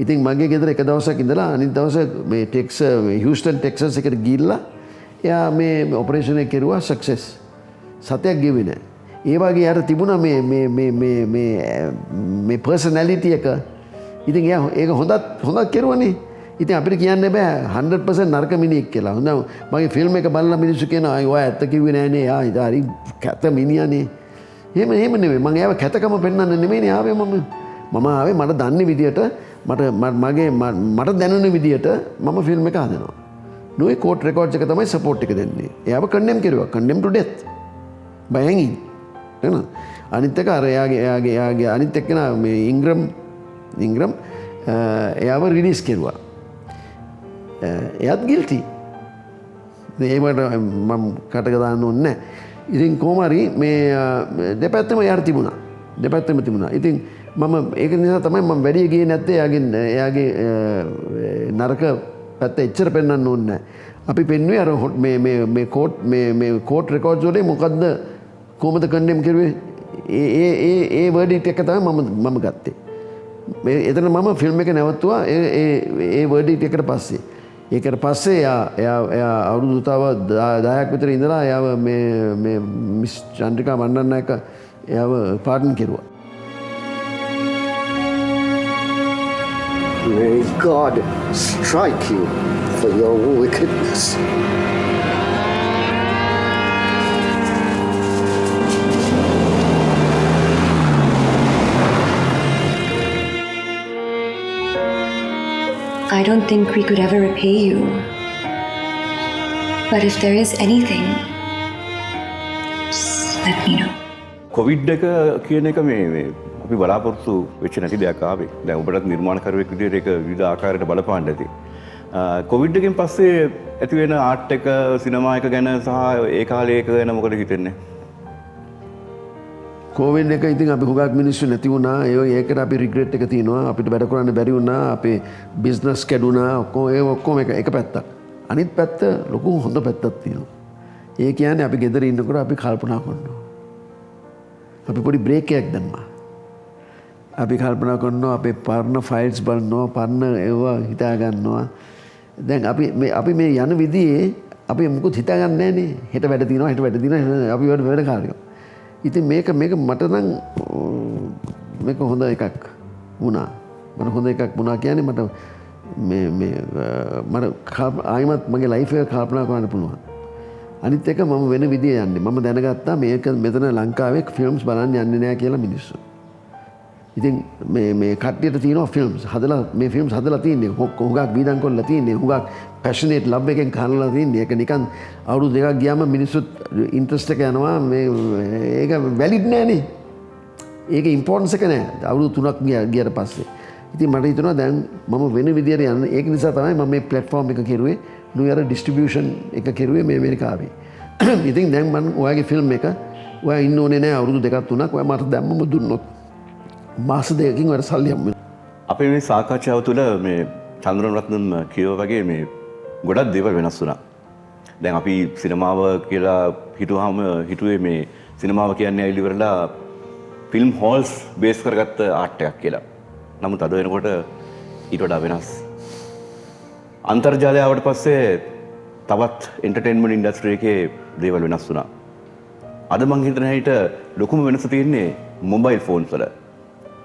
ඉතින් මගේ ගෙදර එක දවසක් ඉඳලා අනිත් දවසේ මේ හියුස්ටන් ටෙක්සස් එකට ගිහිල්ලා එයා මේ ඔපරේෂන් එක කෙරුවා සක්සස්. සතයක් ගෙවි නෑ. ඒ වගේ යාට තිබුණා මේ පර්සනැලිටි එක. ඉතින් එයා ඒක හොඳත් කෙරුවනේ. ඉතින් අපිට කියන්න බෑ 100% නරක මිනිහෙක් කියලා. හොඳ මගේ ෆිල්ම් එක බලලා මිනිස්සු කියනවා අය ඔයා ඇත්ත කිව්වේ නෑනේ. එයා හරි කැත මිනිහානේ. එහෙම නෙමෙයි. මම එයාව කැතකම පෙන්වන්න නෙමෙයිනේ ආවේ මම ආවේ මට දන්නේ විදියට මට දැනුන විදියට මම ෆිල්ම් එක හදනවා. නොයි කෝට් රෙකෝඩ්ස් එක තමයි සපෝට් එක දෙන්නේ. එයාව කන්ඩෙම් කෙරුවා. කන්ඩෙම් ටු ඩෙත්. බයෙන් ඉන්න. අනිත් එක අර එයාගේ අනිත් එක්කෙනා මේ ඉංග්‍රම් එයාව රිලීස් කෙරුවා. එයාත් ගිල්ටි. ඒකට මම කටක දාන්න ඕනේ නැහැ. ඉතින් කොහොමරි මේ දෙපැත්තම යාර තිබුණා. දෙපැත්තම තිබුණා. ඉතින් මම ඒක නිසා තමයි මම වැඩි ගියේ නැත්තේ එයාගේ නරක පැත්ත එච්චර පෙන්වන්න ඕනේ නැහැ. අපි පෙන්වුවේ අර මේ කෝට් රෙකෝඩ්ස් වලේ මොකද්ද කොහොමද කන්ඩෙම් කරුවේ ඒ වර්ඩික්ට් එක තමයි මම ගත්තේ. එතන මම ෆිල්ම් එක නැවතුවා ඒ වර්ඩික්ට් එකට පස්සේ. ඒකට පස්සේ එයා අවුරුදු තව 10ක් විතර ඉඳලා එයාව මේ මිස් චන්ද්‍රිකා මණ්ඩන්නයක එයාව පාටන් කෙරුවා. May God strike you for your wickedness. I don't think we could ever repay you. But if there is anything, just let me know. Covid එක කියන එක මේ අපි බලාපොරොත්තු වෙච්ච නැති දෙයක් ආවේ. දැන් ඔබටත් නිර්මාණකරුවෙක් විදිහට ඒක විවිධ ආකාරයට බලපාන්න ඇති. කොවිඩ් එකෙන් පස්සේ ඇති වෙන ආර්ට් එක සිනමා එක ගැන සහ ඒ කාලේ එක ගැන මොකද හිතෙන්නේ? කෝවිඩ් එක ඉතින් අපි හුඟක් මිනිස්සු නැති වුණා. ඒකට අපි රිග්‍රෙට් එක තියෙනවා. අපිට වැඩ කරන්න බැරි වුණා. අපේ බිස්නස් කැඩුනා. ඔක්කොම එක පැත්තක්. අනිත් පැත්ත ලොකු හොඳ පැත්තක් තියෙනවා. ඒ කියන්නේ අපි ගෙදර ඉන්නකොට අපි කල්පනා කරනවා. අපි පොඩි බ්‍රේක් එකක් දැම්මා. අපි කල්පනා කරනවා අපේ පරණ ෆයිල්ස් බලනවා, පරණ ඒවා හිතා ගන්නවා. දැන් අපි මේ යන විදිහේ අපි මොකුත් හිතා ගන්න නැහැ නේ. හෙට වැඩ තියෙනවා. අපි වැඩ කාර්යෝ. ඉතින් මේක මට නම් මේක හොඳ එකක් වුණා. මට හොඳ එකක් වුණා කියන්නේ මට මට ආයිමත් මගේ ලයිෆ් එක කල්පනා කරන්න පුළුවන්. අනිත් එක මම වෙන විදිහේ යන්නේ. මම දැනගත්තා මේක මෙතන ලංකාවේ ෆිල්ම්ස් බලන්න යන්නේ නැහැ කියලා මිනිස්සු. ඉතින් මේ කට්ටියට තියෙනවා ෆිල්ම්ස් හදලා මේ ෆිල්ම්ස් හදලා තින්නේ හුඟක් බීදම් කරලා තින්නේ හුඟක් පැෂනේට් ලබ් එකෙන් කරලා තින්නේ. ඒක නිකන් අවුරුදු දෙකක් ගියාම මිනිස්සුත් ඉන්ට්‍රස්ට් එක යනවා. ඒක වැලිඩ් නෑනේ. ඒක ඉම්පෝර්ටන්ස් එක නෑ. අවුරුදු 3ක් ගියාට පස්සේ. ඉතින් මට හිතෙනවා දැන් මම වෙන විදියට යන්න. ඒක නිසා තමයි මම මේ ප්ලැට්ෆෝම් එක කෙරුවේ. නුයර ඩිස්ට්‍රිබියුෂන් එක කෙරුවේ මේ ඇමරිකාවේ. ඉතින් දැන් මම ඔයාගේ ෆිල්ම් එක ඔයා ඉන්න ඕනේ නෑ අවුරුදු 2ක් 3ක්. ඔයා මට දැම්මම දුන්නොත් මාස දෙකකින් වර සල්ලි හම්බ වෙනවා. අපේ මේ සාකච්ඡාව තුළ මේ චන්ද්‍රරත්නම් කියෝ වගේ මේ ගොඩක් දේවල් වෙනස් වුණා. දැන් අපි සිනමාව කියලා හිතුවේ මේ සිනමාව කියන්නේ ඇවිල්ලි ඉවරලා ෆිල්ම් හෝල්ස් බේස් කරගත්ත ආර්ට් එකක් කියලා. නමුත් අද වෙනකොට ඊට වඩා වෙනස්. අන්තර්ජාලය ආවට පස්සේ තවත් එන්ටර්ටේන්මන්ට් ඉන්ඩස්ට්‍රි එකේ දේවල් වෙනස් වුණා. අද මං හිතන හැටියට ලොකුම වෙනස තියෙන්නේ මොබයිල් ෆෝන්ස් වල.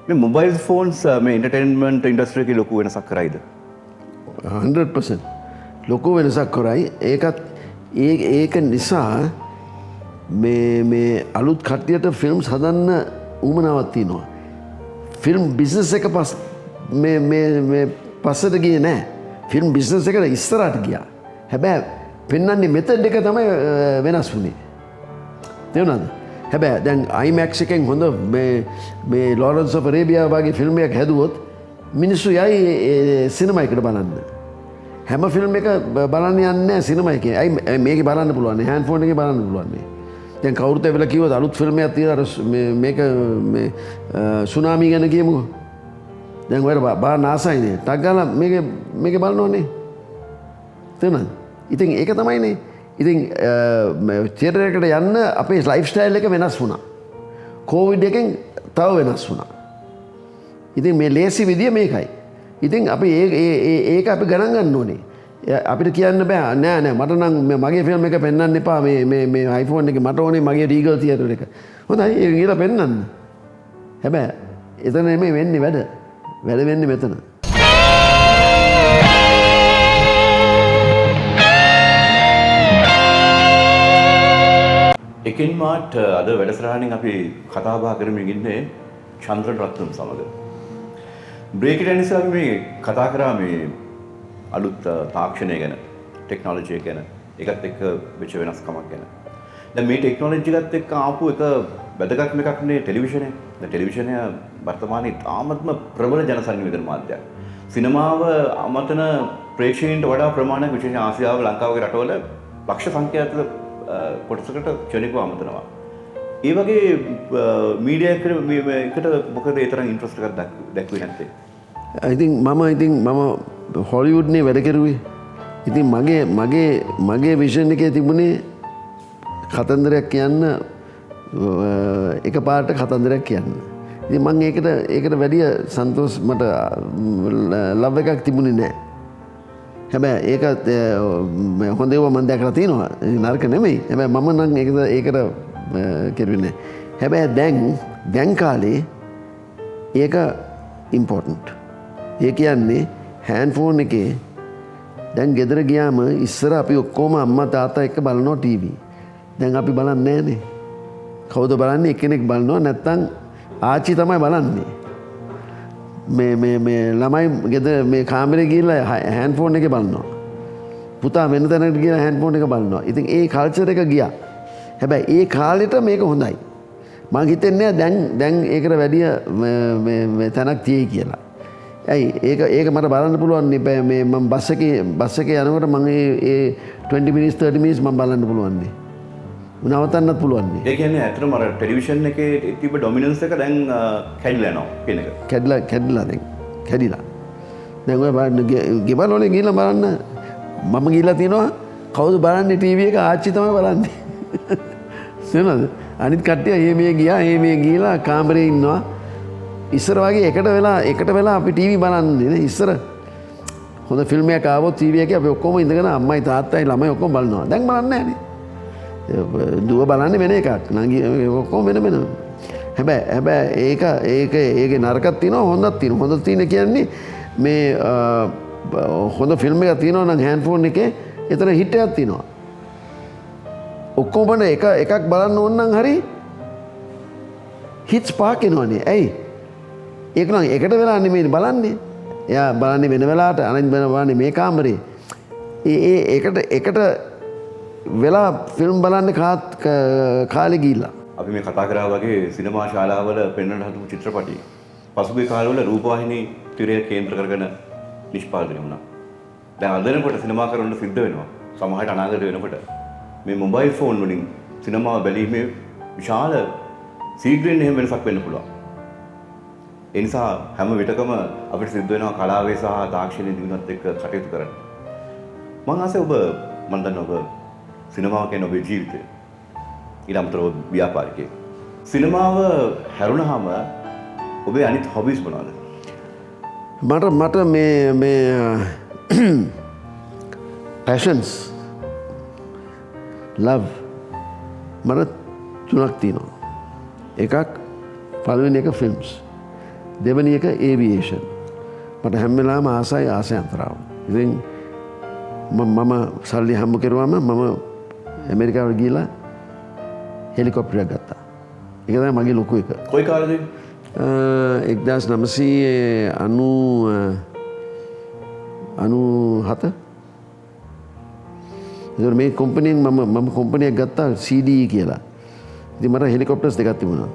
මේ මොබයිල් ෆෝන්ස් මේ එන්ටර්ටේන්මන්ට් ඉන්ඩස්ට්‍රි එකේ ලොකු වෙනසක් කරයිද? 100% ලොකු වෙනසක් කරයි. ඒක නිසා මේ අලුත් කට්ටියට ෆිල්ම්ස් හදන්න උවමනාවක් තියෙනවා. ෆිල්ම් බිස්නස් එක මේ පස්සට ගියේ නෑ. ෆිල්ම් බිස්නස් එකට ඉස්සරහට ගියා. හැබැයි පෙන්වන්නේ මෙතඩ් එක තමයි වෙනස් වුනේ. තේරුණාද? හැබැයි දැන් IMAX එකෙන් හොඳ මේ ලොරන්ස් ඔෆ් අරේබියා වගේ ෆිල්ම් එකක් හැදුවොත් මිනිස්සු යයි සිනමා එකට බලන්න. හැම ෆිල්ම් එක බලන්න යන්නේ නැහැ සිනමා එකේ. අයි මේකේ බලන්න පුළුවන්. හෑන්ඩ් ෆෝන් එකේ බලන්න පුළුවන්. දැන් කවුරුත් ඇවිල්ලා කිව්වොත් අලුත් ෆිල්ම් එකක් තියෙනවා මේක මේ සුනාමි ගැන කියමුකෝ. දැන් ඔයාලා බලන්න ආසයිනේ. ටක් ගාලා මේකේ බලනවනේ. තේරුණාද? ඉතින් ඒක තමයිනේ. ඉතින් තියටර් එකට යන්න අපේ ලයිෆ් ස්ටයිල් එක වෙනස් වුණා. කෝවිඩ් එකෙන් තව වෙනස් වුණා. ඉතින් මේ ලේසි විදිය මේකයි. ඉතින් අපි ඒක අපි ගණන් ගන්න ඕනේ. අපිට කියන්න බෑ නෑ මට නම් මගේ ෆිල්ම් එක පෙන්වන්න එපා මේ iPhone එකේ මට ඕනේ මගේ රීගල් තියටර් එක. හොඳයි ඒක ගිහලා පෙන්වන්න. හැබැයි එතන නෙමෙයි වෙන්නේ වැඩ. වැඩ වෙන්නේ මෙතන. එකෙන් මාත් අද වැඩසටහනින් අපි කතා බහ කරමින් ඉන්නේ චන්ද්‍රරත්නම් සමග. බ්‍රේක් එක නිසා අපි මේ කතා කරා මේ අලුත් තාක්ෂණය ගැන, ටෙක්නොලොජි ගැන, ඒකත් එක්ක වෙච්ච වෙනස්කමක් ගැන. දැන් මේ ටෙක්නොලොජි එකත් එක්ක ආපු එක වැදගත්ම එකක් නේ ටෙලිවිෂනය. දැන් ටෙලිවිෂනය වර්තමානයේ තාමත්ම ප්‍රබල ජනසන්නිවේදන මාධ්‍යයක්. සිනමාව අමතන ප්‍රේක්ෂකයන්ට වඩා ප්‍රමාණයක් විශේෂයෙන් ආසියාව ලංකාව වගේ රටවල ලක්ෂ සංඛ්‍යාත කොටසකට ක්ෂණිකව අමතනවා. ඒ වගේ මීඩියා එකට මොකද ඒ තරම් ඉන්ට්‍රස්ට් එකක් දැක්ුවේ නැත්තේ? ඉතින් මම හොලිවුඩ්නේ වැඩ කෙරුවේ. ඉතින් මගේ විෂන් එකේ තිබුණේ කතන්දරයක් කියන්න එක පාට කතන්දරයක් කියන්න. ඉතින් මම ඒකට වැඩිය සන්තෝෂ මට ලව් එකක් තිබුණේ නැහැ. හැබැයි ඒකත් හොඳ ඒවා මම දැකලා තියෙනවා. නරක නෙමෙයි. හැබැයි මම නම් ඒකට කෙරුවේ නැහැ. හැබැයි දැන් කාලේ ඒක ඉම්පෝටන්ට්. ඒ කියන්නේ හෑන්ඩ් ෆෝන් එකේ දැන් ගෙදර ගියාම ඉස්සර අපි ඔක්කොම අම්මා තාත්තා එක්ක බලනවා ටීවී. දැන් අපි බලන්නේ නැහනේ. කවුද බලන්නේ? එක්කෙනෙක් බලනවා නැත්නම් ආච්චි තමයි බලන්නේ. මේ ළමයි ගෙදර මේ කාමරේ ගිහිල්ලා හෑන්ඩ් ෆෝන් එකේ බලනවා. පුතා වෙන තැනකට ගිහලා හෑන්ඩ් ෆෝන් එක බලනවා. ඉතින් ඒ කල්චර් එක ගියා. හැබැයි ඒ කාලෙට මේක හොඳයි. මම හිතන්නේ දැන් ඒකට වැඩිය මේ තැනක් තියෙයි කියලා. ඇයි ඒක මට බලන්න පුළුවන් නේ මේ මම බස් එකේ යනකොට මම ඒ 20 minutes 30 minutes මම බලන්න පුළුවන් නේ. නවත්තන්නත් පුළුවන් නේ. ඒ කියන්නේ ඇත්තටම අර ටෙලිවිෂන් එකේ තිබ්බ ඩොමිනන්ස් එක දැන් කැඩිලා යනවා කියන එක. කැඩිලා. දැන් ඔය බලන්න ගෙවල් වල ගිහලා බලන්න මම ගිහලා තිනවා කවුද බලන්නේ ටීවී එක ආච්චි තමයි බලන්නේ. සෙනද? අනිත් කට්ටිය මේ ගිහලා කාමරේ ඉන්නවා. ඉස්සර වගේ එකට වෙලා අපි ටීවී බලන්නේ නේ. ඉස්සර හොඳ ෆිල්ම් එකක් ආවොත් ටීවී එකේ අපි ඔක්කොම ඉඳගෙන අම්මයි තාත්තයි ළමයි ඔක්කොම බලනවා. දැන් බලන්නේ නැහැ නේ. දුව බලන්නේ වෙන එකක්. නංගි ඔක්කොම වෙන. හැබැයි ඒකේ නරකක් තියෙනවා හොඳක් තියෙනවා. හොඳ තියෙන කියන්නේ මේ හොඳ ෆිල්ම් එකක් තියෙනවා නම් හෑන්ඩ් ෆෝන් එකේ එතන හිට් එකක් තියෙනවා. ඔක්කොම බලන එකක් බලන්න ඕන නම් හරි හිට්ස් පාක් වෙනවනේ. ඇයි? ඒක නම් එකට වෙලා නෙමෙයි බලන්නේ. එයා බලන්නේ වෙන වෙලාවට අනිත් බලන්නේ මේ කාමරේ. ඒකට වෙලා ෆිල්ම් බලන්න කාලේ ගිහිල්ලා. අපි මේ කතා කරා වගේ සිනමා ශාලාවල පෙන්වන හදපු චිත්‍රපටි පසුගිය කාලවල රූපවාහිනී තිරය කේන්ද්‍ර කරගෙන නිෂ්පාදනය වුණා. දැන් අද වෙනකොට සිනමා කරන්න සිද්ධ වෙනවා. සමහරට අනාගත වෙනකොට මේ මොබයිල් ෆෝන් වලින් සිනමාව බැලීමේ විශාල සීග්‍රයෙන් එහෙම වෙනසක් වෙන්න පුළුවන්. ඒ නිසා හැම විටකම අපිට සිද්ධ වෙනවා කලාවේ සහ තාක්ෂණයේ දිනුවත් එක්ක කටයුතු කරන්න. මම ආසයි ඔබ මම දන්නවා ඔබ සිනමාව කියන්නේ ඔබේ ජීවිතය. ඊට අමතරව ව්‍යාපාරිකයෙක්. සිනමාව හැරුණාම ඔබේ අනිත් හොබීස් මොනවාද? මට මේ පැෂන්ස් ලව් මට 3ක් තියෙනවා. එකක් පළවෙනි එක ෆිල්ම්ස්. දෙවෙනි එක ඒවියේෂන්. මට හැම වෙලාවෙම ආසයි අන්තරාව. ඉතින් මම සල්ලි හම්බ කරුවාම මම ඇමරිකාවට ගිහලා හෙලිකොප්ටරයක් ගත්තා. ඒක තමයි මගේ ලොකු එක. කොයි කාලෙද? 1997. ඒතර මේ කම්පැනියෙන් මම කම්පැනියක් ගත්තා CDE කියලා. ඉතින් මට හෙලිකොප්ටර්ස් දෙකක් තිබුණා.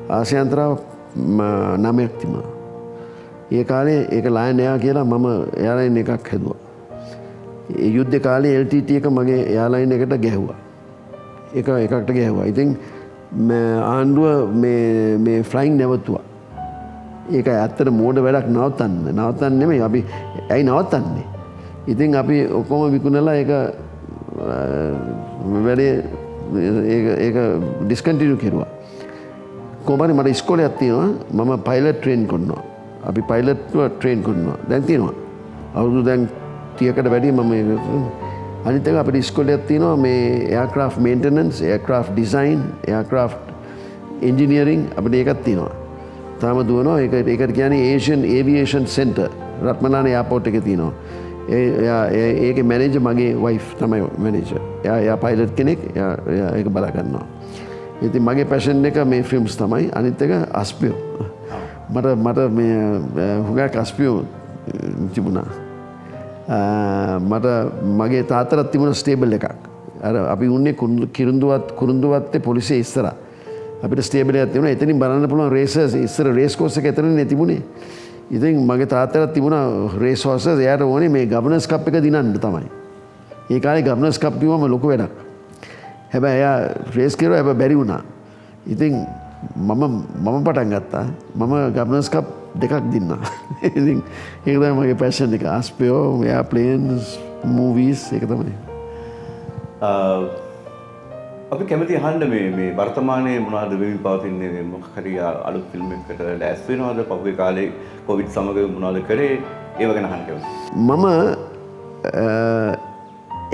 ආසියාන්තරාව 9ක් තිබුණා. ඒ කාලේ ඒක ලයන් එයා කියලා මම එයාලයින් එකක් හැදුවා. ඒ යුද්ධ කාලේ LTT එක මගේ එයාලයින් එකට ගැහුවා. එකකට ගැහුවා. ඉතින් ආණ්ඩුව මේ ෆ්ලයින් නැවතුවා. ඒක ඇත්තට මෝඩ වැඩක් නවත්තන්න නෙමෙයි. අපි ඇයි නවත්තන්නේ? ඉතින් අපි ඔක්කොම විකුණලා ඒක වැඩේ ඒක ඩිස්කන්ටිනියු කෙරුවා. කොහොමද මට ඉස්කෝලයක් තියෙනවා. මම පයිලට් ට්‍රේන් කරනවා. අපි පයිලට්ව ට්‍රේන් කරනවා. දැන් තියෙනවා. අවුරුදු දැන් 30කට වැඩි මම අනිත් එක අපිට ඉස්කෝලයක් තියෙනවා මේ aircraft maintenance, aircraft design, aircraft engineering අපිට ඒකක් තියෙනවා. තාම දුවනවා. ඒකට කියන්නේ Asian aviation centre. Ratmalana airport එකේ තියෙනවා. ඒකේ මැනේජර් මගේ වයිෆ් තමයි මැනේජර්. එයා පයිලට් කෙනෙක්. එයා ඒක බලා ගන්නවා. ඉතින් මගේ පැෂන් එක මේ ෆිල්ම්ස් තමයි. අනිත් එක අස්පියෝ. මට මේ හුඟක් අස්පියෝ තිබුණා. මට මගේ තාත්තට තිබුණ ස්ටේබල් එකක්. අර අපි උන්නේ කුරුන්දුවත්තේ පොලිසිය ඉස්සර. අපිට ස්ටේබල් එකක් තිබුණා. එතනින් බලන්න පුළුවන් රේසර්ස් ඉස්සර රේස් කෝස් එක එතනනේ තිබුණේ. ඉතින් මගේ තාත්තට තිබුණා රේස් හොර්සස්. එයාට ඕනේ මේ ගවර්නර්ස් කප් එක දිනන්න තමයි. ඒ කාලේ ගවර්නර්ස් කප් කිව්වම ලොකු වැඩක්. හැබැයි එයා ෆේස් කෙරුවා හැබැයි බැරි වුණා. ඉතින් මම පටන් ගත්තා. මම ගවර්නර්ස් කප් දෙකක් දින්නා. ඉතින් ඒක තමයි මගේ පැෂන් එක. ආස්පයෝ එයාප්ලේන්ස් මූවීස් ඒක තමයි. අපි කැමති අහන්න මේ වර්තමානයේ මොනවද වෙමින් පවතින්නේ මොකක් හරි අලුත් ෆිල්ම් එකකට ලෑස්ති වෙනවද පහුගිය කාලේ කොවිඩ් සමග මොනවද කරේ ඒව ගැන අහන්න කැමතියි. මම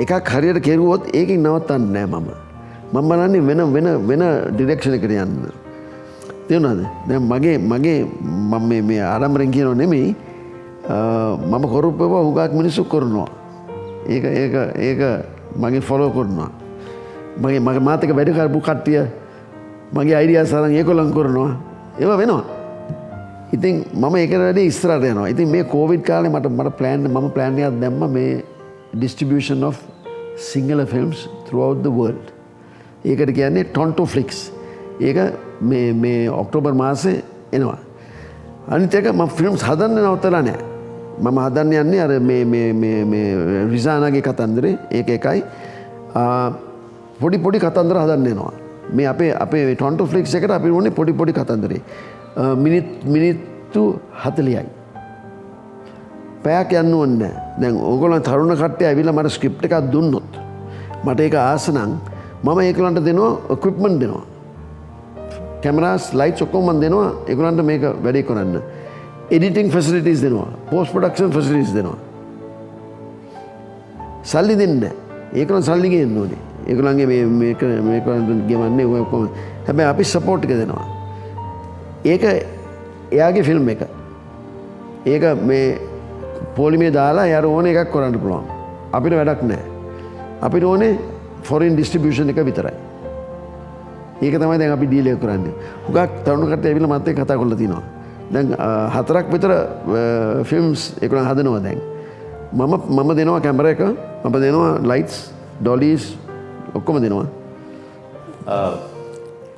එකක් හරියට කෙරුවොත් ඒකෙන් නවත්තන්නේ නැහැ මම බලන්නේ වෙන ඩිරෙක්ෂන් එකට යන්න. තේරුණාද? දැන් මගේ මම මේ ආරම්භයෙන් කියනව නෙමෙයි මම කරපුව හුඟක් මිනිස්සු කරනවා. ඒක මගේ ෆලෝ කරනවා. මගේ මාත් එක්ක වැඩ කරපු කට්ටිය මගේ අයිඩියාස් අරන් ඒගොල්ලන් කරනවා. ඒව වෙනවා. ඉතින් මම ඒකට වැඩි ඉස්සරහට යනවා. ඉතින් මේ කොවිඩ් කාලේ මම ප්ලෑන් එකක් දැම්මා මේ distribution of singular films throughout the world. ඒකට කියන්නේ Tonto Flix. ඒක මේ ඔක්තෝබර් මාසේ එනවා. අනිත් එක මම ෆිල්ම්ස් හදන්න නවත්තලා නැහැ. මම හදන්න යන්නේ අර මේ රිසානාගේ කතන්දරේ ඒක එකයි. පොඩි කතන්දර හදන්න එනවා. මේ අපේ Tonto Flix එකට අපි ඕනේ පොඩි කතන්දරේ. මිනිත්තු 40යි. පැයක් යන්න ඕනේ නැහැ. දැන් ඕගොල්ලෝ තරුණ කට්ටිය ඇවිල්ලා මට ස්ක්‍රිප්ට් එකක් දුන්නොත් මට ඒක ආස නම් මම ඒගොල්ලන්ට දෙනවා equipment දෙනවා. කැමරාස් ලයිට්ස් ඔක්කොම මම දෙනවා ඒගොල්ලන්ට මේක වැඩේ කරන්න. editing facilities දෙනවා. post production facilities දෙනවා. සල්ලි දෙන්නේ නැහැ. ඒගොල්ලන් සල්ලි ගේන්න ඕනේ. ඒගොල්ලන්ගේ මේක ගෙවන්නේ ඔය ඔක්කොම. හැබැයි අපි සපෝට් එක දෙනවා. ඒක එයාගේ ෆිල්ම් එක. ඒක මේ පොලිමේ දාලා යාර ඕනේ එකක් කරන්න පුළුවන්. අපිට වැඩක් නැහැ. අපිට ඕනේ ෆොරින් ඩිස්ට්‍රිබියුෂන් එක විතරයි. ඒක තමයි දැන් අපි ඩීල් එක කරන්නේ. හුඟක් තරුණ කට්ටිය ඇවිල්ලා මත් එක්ක කතා කරලා තිනවා. දැන් 4ක් විතර ෆිල්ම්ස් ඒගොල්ලන් හදනවා දැන්. මම දෙනවා කැමරා එක, මම දෙනවා ලයිට්ස්, ඩොලීස් ඔක්කොම දෙනවා.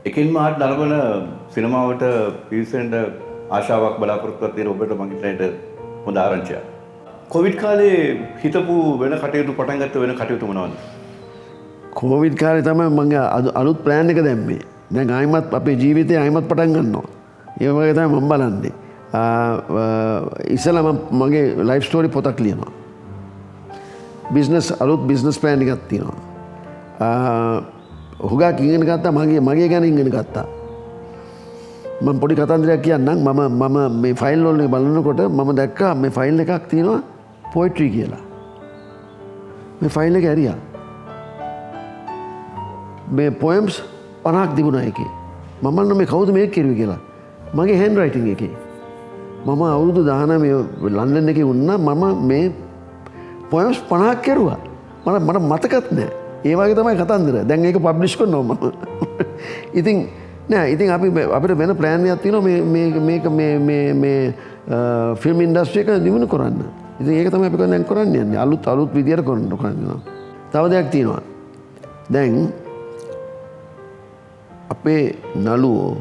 එකින් මාත් නරඹන සිනමාවට පිවිසෙන්න ආශාවක් බලාපොරොත්තුවක් තියෙන ඔබට මම හිතන්නේ හොඳ ආරංචියක්. කොවිඩ් කාලේ හිතපු වෙන කටයුතු පටන් ගත්ත වෙන කටයුතු මොනවද? කොවිඩ් කාලේ තමයි මම අලුත් ප්ලෑන් එක දැම්මේ. දැන් ආයිමත් අපේ ජීවිතේ ආයිමත් පටන් ගන්නවා. ඒ වගේ තමයි මම බලන්නේ. ඉස්සෙල්ලා මගේ ලයිෆ් ස්ටෝරි පොතක් ලියනවා. අලුත් බිස්නස් ප්ලෑන් එකක් තියෙනවා. හුඟක් ඉගෙන ගත්තා මගේ ගැන ඉගෙන ගත්තා. මම පොඩි කතන්දරයක් කියන්නම්. මම මේ ෆයිල් වල බලනකොට මම දැක්කා මේ ෆයිල් එකක් තියෙනවා පොයිට්‍රි කියලා. මේ ෆයිල් එක ඇරියා. මේ පොයම්ස් 50ක් තිබුණා එකේ. මම අන්න මේ කවුද මේක කිරුවේ කියලා. මගේ හෑන්ඩ් රයිටින් එකේ. මම අවුරුදු 19 ලන්ඩන් එකේ වුණා මම මේ පොයම්ස් 50ක් කෙරුවා. මට මතකත් නැහැ. ඒ වගේ තමයි කතන්දර. දැන් ඒක පබ්ලිෂ් කරනවා මම. ඉතින් අපිට වෙන ප්ලෑන් එකක් තියෙනවා මේ ෆිල්ම් ඉන්ඩස්ට්‍රි එක දියුණු කරන්න. ඉතින් ඒක තමයි අපි දැන් කරන්න යන්නේ. අලුත් විදියට කරනවා. තව දෙයක් තියෙනවා. දැන් අපේ නළුවෝ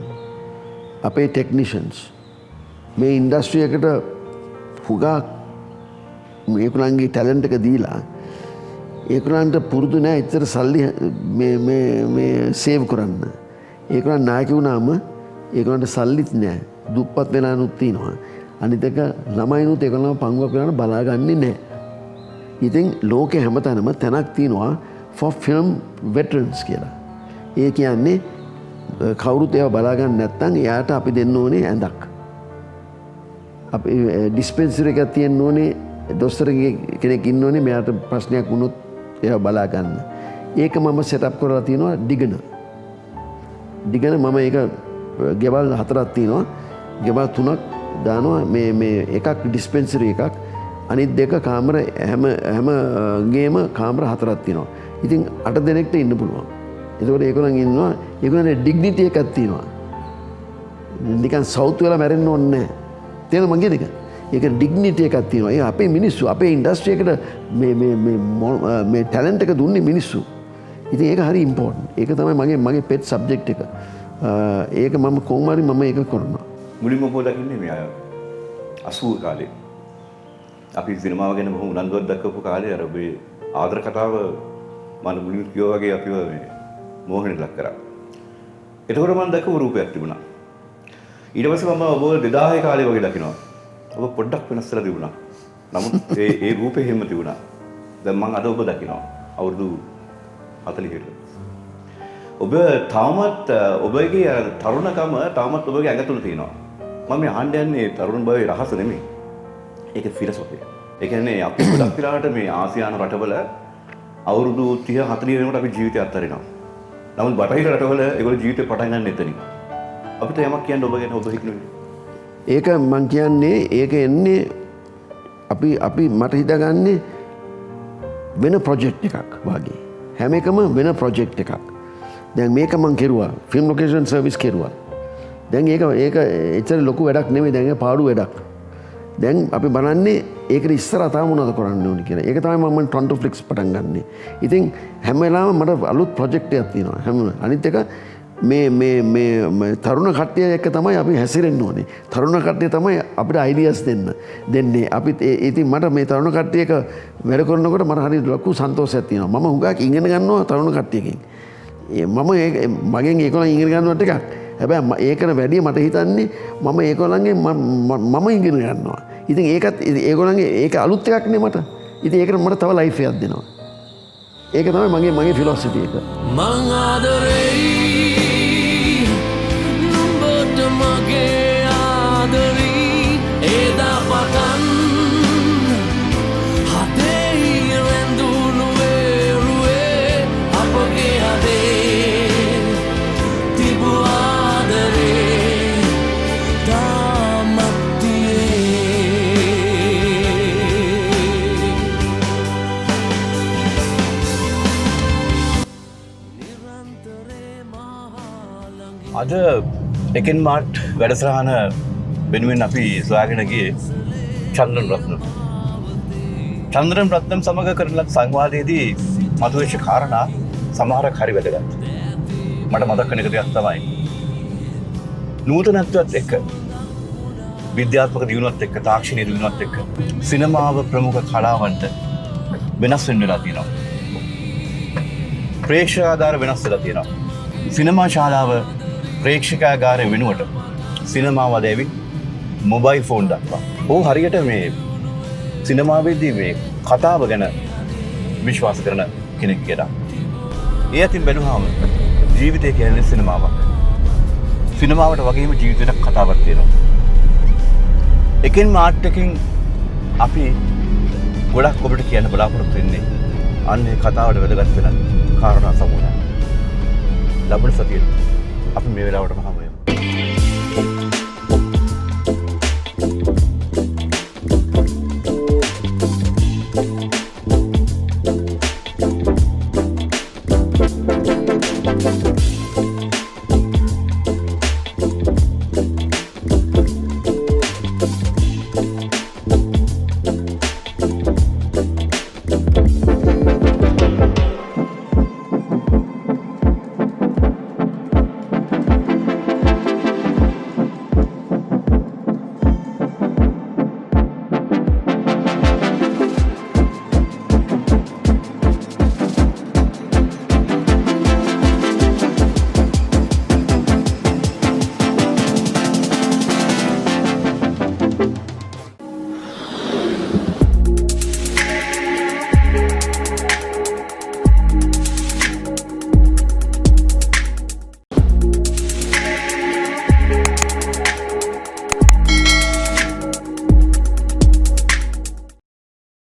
අපේ ටෙක්නිෂන්ස් මේ ඉන්ඩස්ට්‍රි එකට හුඟක් ඒගොල්ලන්ගේ ටැලන්ට් එක දීලා ඒගොල්ලන්ට පුරුදු නැහැ ඉතර සල්ලි මේ සේව් කරන්න. ඒගොල්ලන් නායක වුණාම ඒගොල්ලන්ට සල්ලිත් නැහැ. දුප්පත් වෙලානුත් තියෙනවා. අනිත් එක ළමයිනුත් ඒගොල්ලන්ව පංගුවක් වෙලාන බලාගන්නේ නැහැ. ඉතින් ලෝකේ හැමතැනම තැනක් තියෙනවා for film veterans කියලා. ඒ කියන්නේ කවුරුත් ඒව බලාගන්න නැත්නම් එයාට අපි දෙන්න ඕනේ ඇඳක්. අපි ඩිස්පෙන්සරි එකක් තියෙන්න ඕනේ. දොස්තර කෙනෙක් ඉන්න ඕනේ මෙයාට ප්‍රශ්නයක් වුණොත් ඒව බලා ගන්න. ඒක මම සෙටප් කරලා තියෙනවා ඩිගන මම ඒක ගෙවල් 4ක් තියෙනවා. ගෙවල් 3ක් දානවා මේ එකක් ඩිස්පෙන්සරි එකක් අනිත් දෙක කාමර හැම ගේම කාමර 4ක් තියෙනවා. ඉතින් 8 දෙනෙක්ට ඉන්න පුළුවන්. ඒකෝට ඒගොල්ලන් ඉන්නවා. ඒගොල්ලන්ගේ ඩිග්නිටි එකක් තියෙනවා. නිකන් සවුත් වෙලා මැරෙන්න ඕනේ නැහැ. තේරෙනවද මං කියන්නේ? ඒක ඩිග්නිටි එකක් තියෙනවා. ඒ අපේ මිනිස්සු අපේ ඉන්ඩස්ට්‍රි එකට මේ ටැලන්ට් එක දුන්නේ මිනිස්සු. ඉතින් ඒක හරි ඉම්පෝටන්ට්. ඒක තමයි මගේ පෙට් සබ්ජෙක්ට් එක. ඒක මම කොහොම හරි මම ඒක කරනවා. මුලින්ම ඔබ දකින්නේ මේ 80 කාලේ. අපි සිනමාව ගැන බොහොම උනන්දුවක් දක්වපු කාලේ අර ඔබේ ආදර කතාව මම මුලින්ම කිව්වා වගේ අපිව මේ මෝහනයට ලක් කරා. එතකොට මම දැකපු රූපයක් තිබුණා. ඊට පස්සේ මම ඔබ 2000 කාලේ වගේ දකිනවා. ඔබ පොඩ්ඩක් වෙනස් වෙලා තිබුණා. නමුත් ඒ රූපේ හැම තිබුණා. දැන් මම අද ඔබ දකිනවා. අවුරුදු 40කට. ඔබ තාමත් ඔබගේ තරුණකම තාමත් ඔබගේ ඇඟ තුල තියෙනවා. මම මේ අහන්න යන්නේ තරුණ භවයේ රහස නෙමෙයි. ඒක ෆිලොසොෆි. ඒ කියන්නේ අපි ගොඩක් වෙලාවට මේ ආසියානු රටවල අවුරුදු 30 40 වෙනකොට අපි ජීවිතය අත්හරිනවා. නමුත් බටහිර රටවල ඒගොල්ලෝ ජීවිතේ පටන් ගන්න එතනින්. අපිට යමක් කියන්න ඔබ ගැන ඔබ හිතන්නේ. ඒක මං කියන්නේ ඒක එන්නේ අපි මට හිතගන්නේ වෙන ප්‍රොජෙක්ට් එකක් වගේ. හැම එකම වෙන ප්‍රොජෙක්ට් එකක්. දැන් මේක මං කෙරුවා ෆිල්ම් ලොකේෂන් සර්විස් කෙරුවා. දැන් ඒක එච්චර ලොකු වැඩක් නෙමෙයි දැන් ඒක පාඩු වැඩක්. දැන් අපි බලන්නේ ඒකට ඉස්සර තාම මොනවද කරන්න ඕනේ කියලා. ඒක තමයි මම ටොරන්ටෝ ෆ්ලික්ස් පටන් ගන්නෙ. ඉතින් හැම වෙලාවෙම මට අලුත් ප්‍රොජෙක්ට් එකක් තියෙනවා. හැම අනිත් එක මේ තරුණ කට්ටිය එක්ක තමයි අපි හැසිරෙන්න ඕනේ. තරුණ කට්ටිය තමයි අපිට අයිඩියාස් දෙන්නේ. අපිත් ඉතින් මට මේ තරුණ කට්ටිය එක වැඩ කරනකොට මට හරි ලොකු සන්තෝෂයක් තියෙනවා. මම හුඟක් ඉගෙන ගන්නවා තරුණ කට්ටියකින්. මගෙන් ඒගොල්ලන් ඉගෙන ගන්නවට එකක්. හැබැයි ඒකට වැඩිය මට හිතන්නේ මම ඒගොල්ලන්ගේ මම ඉගෙන ගන්නවා. ඉතින් ඒකත් ඒගොල්ලන්ගේ ඒක අලුත් එකක් නේ මට. ඉතින් ඒකට මට තව ලයිෆ් එකක් දෙනවා. ඒක තමයි මගේ ෆිලොසොෆි එක. මං ආදරෙයි නුඹට මගේ ආදරී එදා පටන් හදේ රැඳුණු වේරුවේ අපගේ හදේ තිබු ආදරේ තාමත් අද එකෙන් මාට් වැඩසටහන වෙනුවෙන් අපි සොයාගෙන ගියේ චන්ද්‍රන් රත්නම්. චන්ද්‍රන් රත්නම් සමග කරන සංවාදයේදී මතුවෙච්ච කාරණා සමහරක් හරි වැදගත්. මට මතක් වෙන එක දෙයක් තමයි නූතනත්වයත් එක්ක විද්‍යාත්මක දියුණුවත් එක්ක තාක්ෂණීය දියුණුවත් එක්ක සිනමාව ප්‍රමුඛ කලාවන්ට වෙනස් වෙන්න වෙලා තියෙනවා. ප්‍රේක්ෂකාගාර වෙනස් වෙලා තියෙනවා. සිනමා ශාලාව ප්‍රේක්ෂකාගාරය වෙනුවට සිනමාවල ඇවිත් මොබයිල් ෆෝන් දක්වා. ඔහු හරියට මේ සිනමාවේදී මේ කතාව ගැන විශ්වාස කරන කෙනෙක් කියලා. ඒ අතින් බැලුවාම ජීවිතය කියන්නේ සිනමාවක්. සිනමාවට වගේම ජීවිතයට කතාවක් තියෙනවා. එකෙන් මාට් එකකින් අපි ගොඩක් ඔබට කියන්න බලාපොරොත්තු වෙන්නේ අන්නේ කතාවට වැදගත් වෙන කාරණා සමූහයක්. ලබන සතියේ අපි මේ වෙලාවටම හමු වෙමු.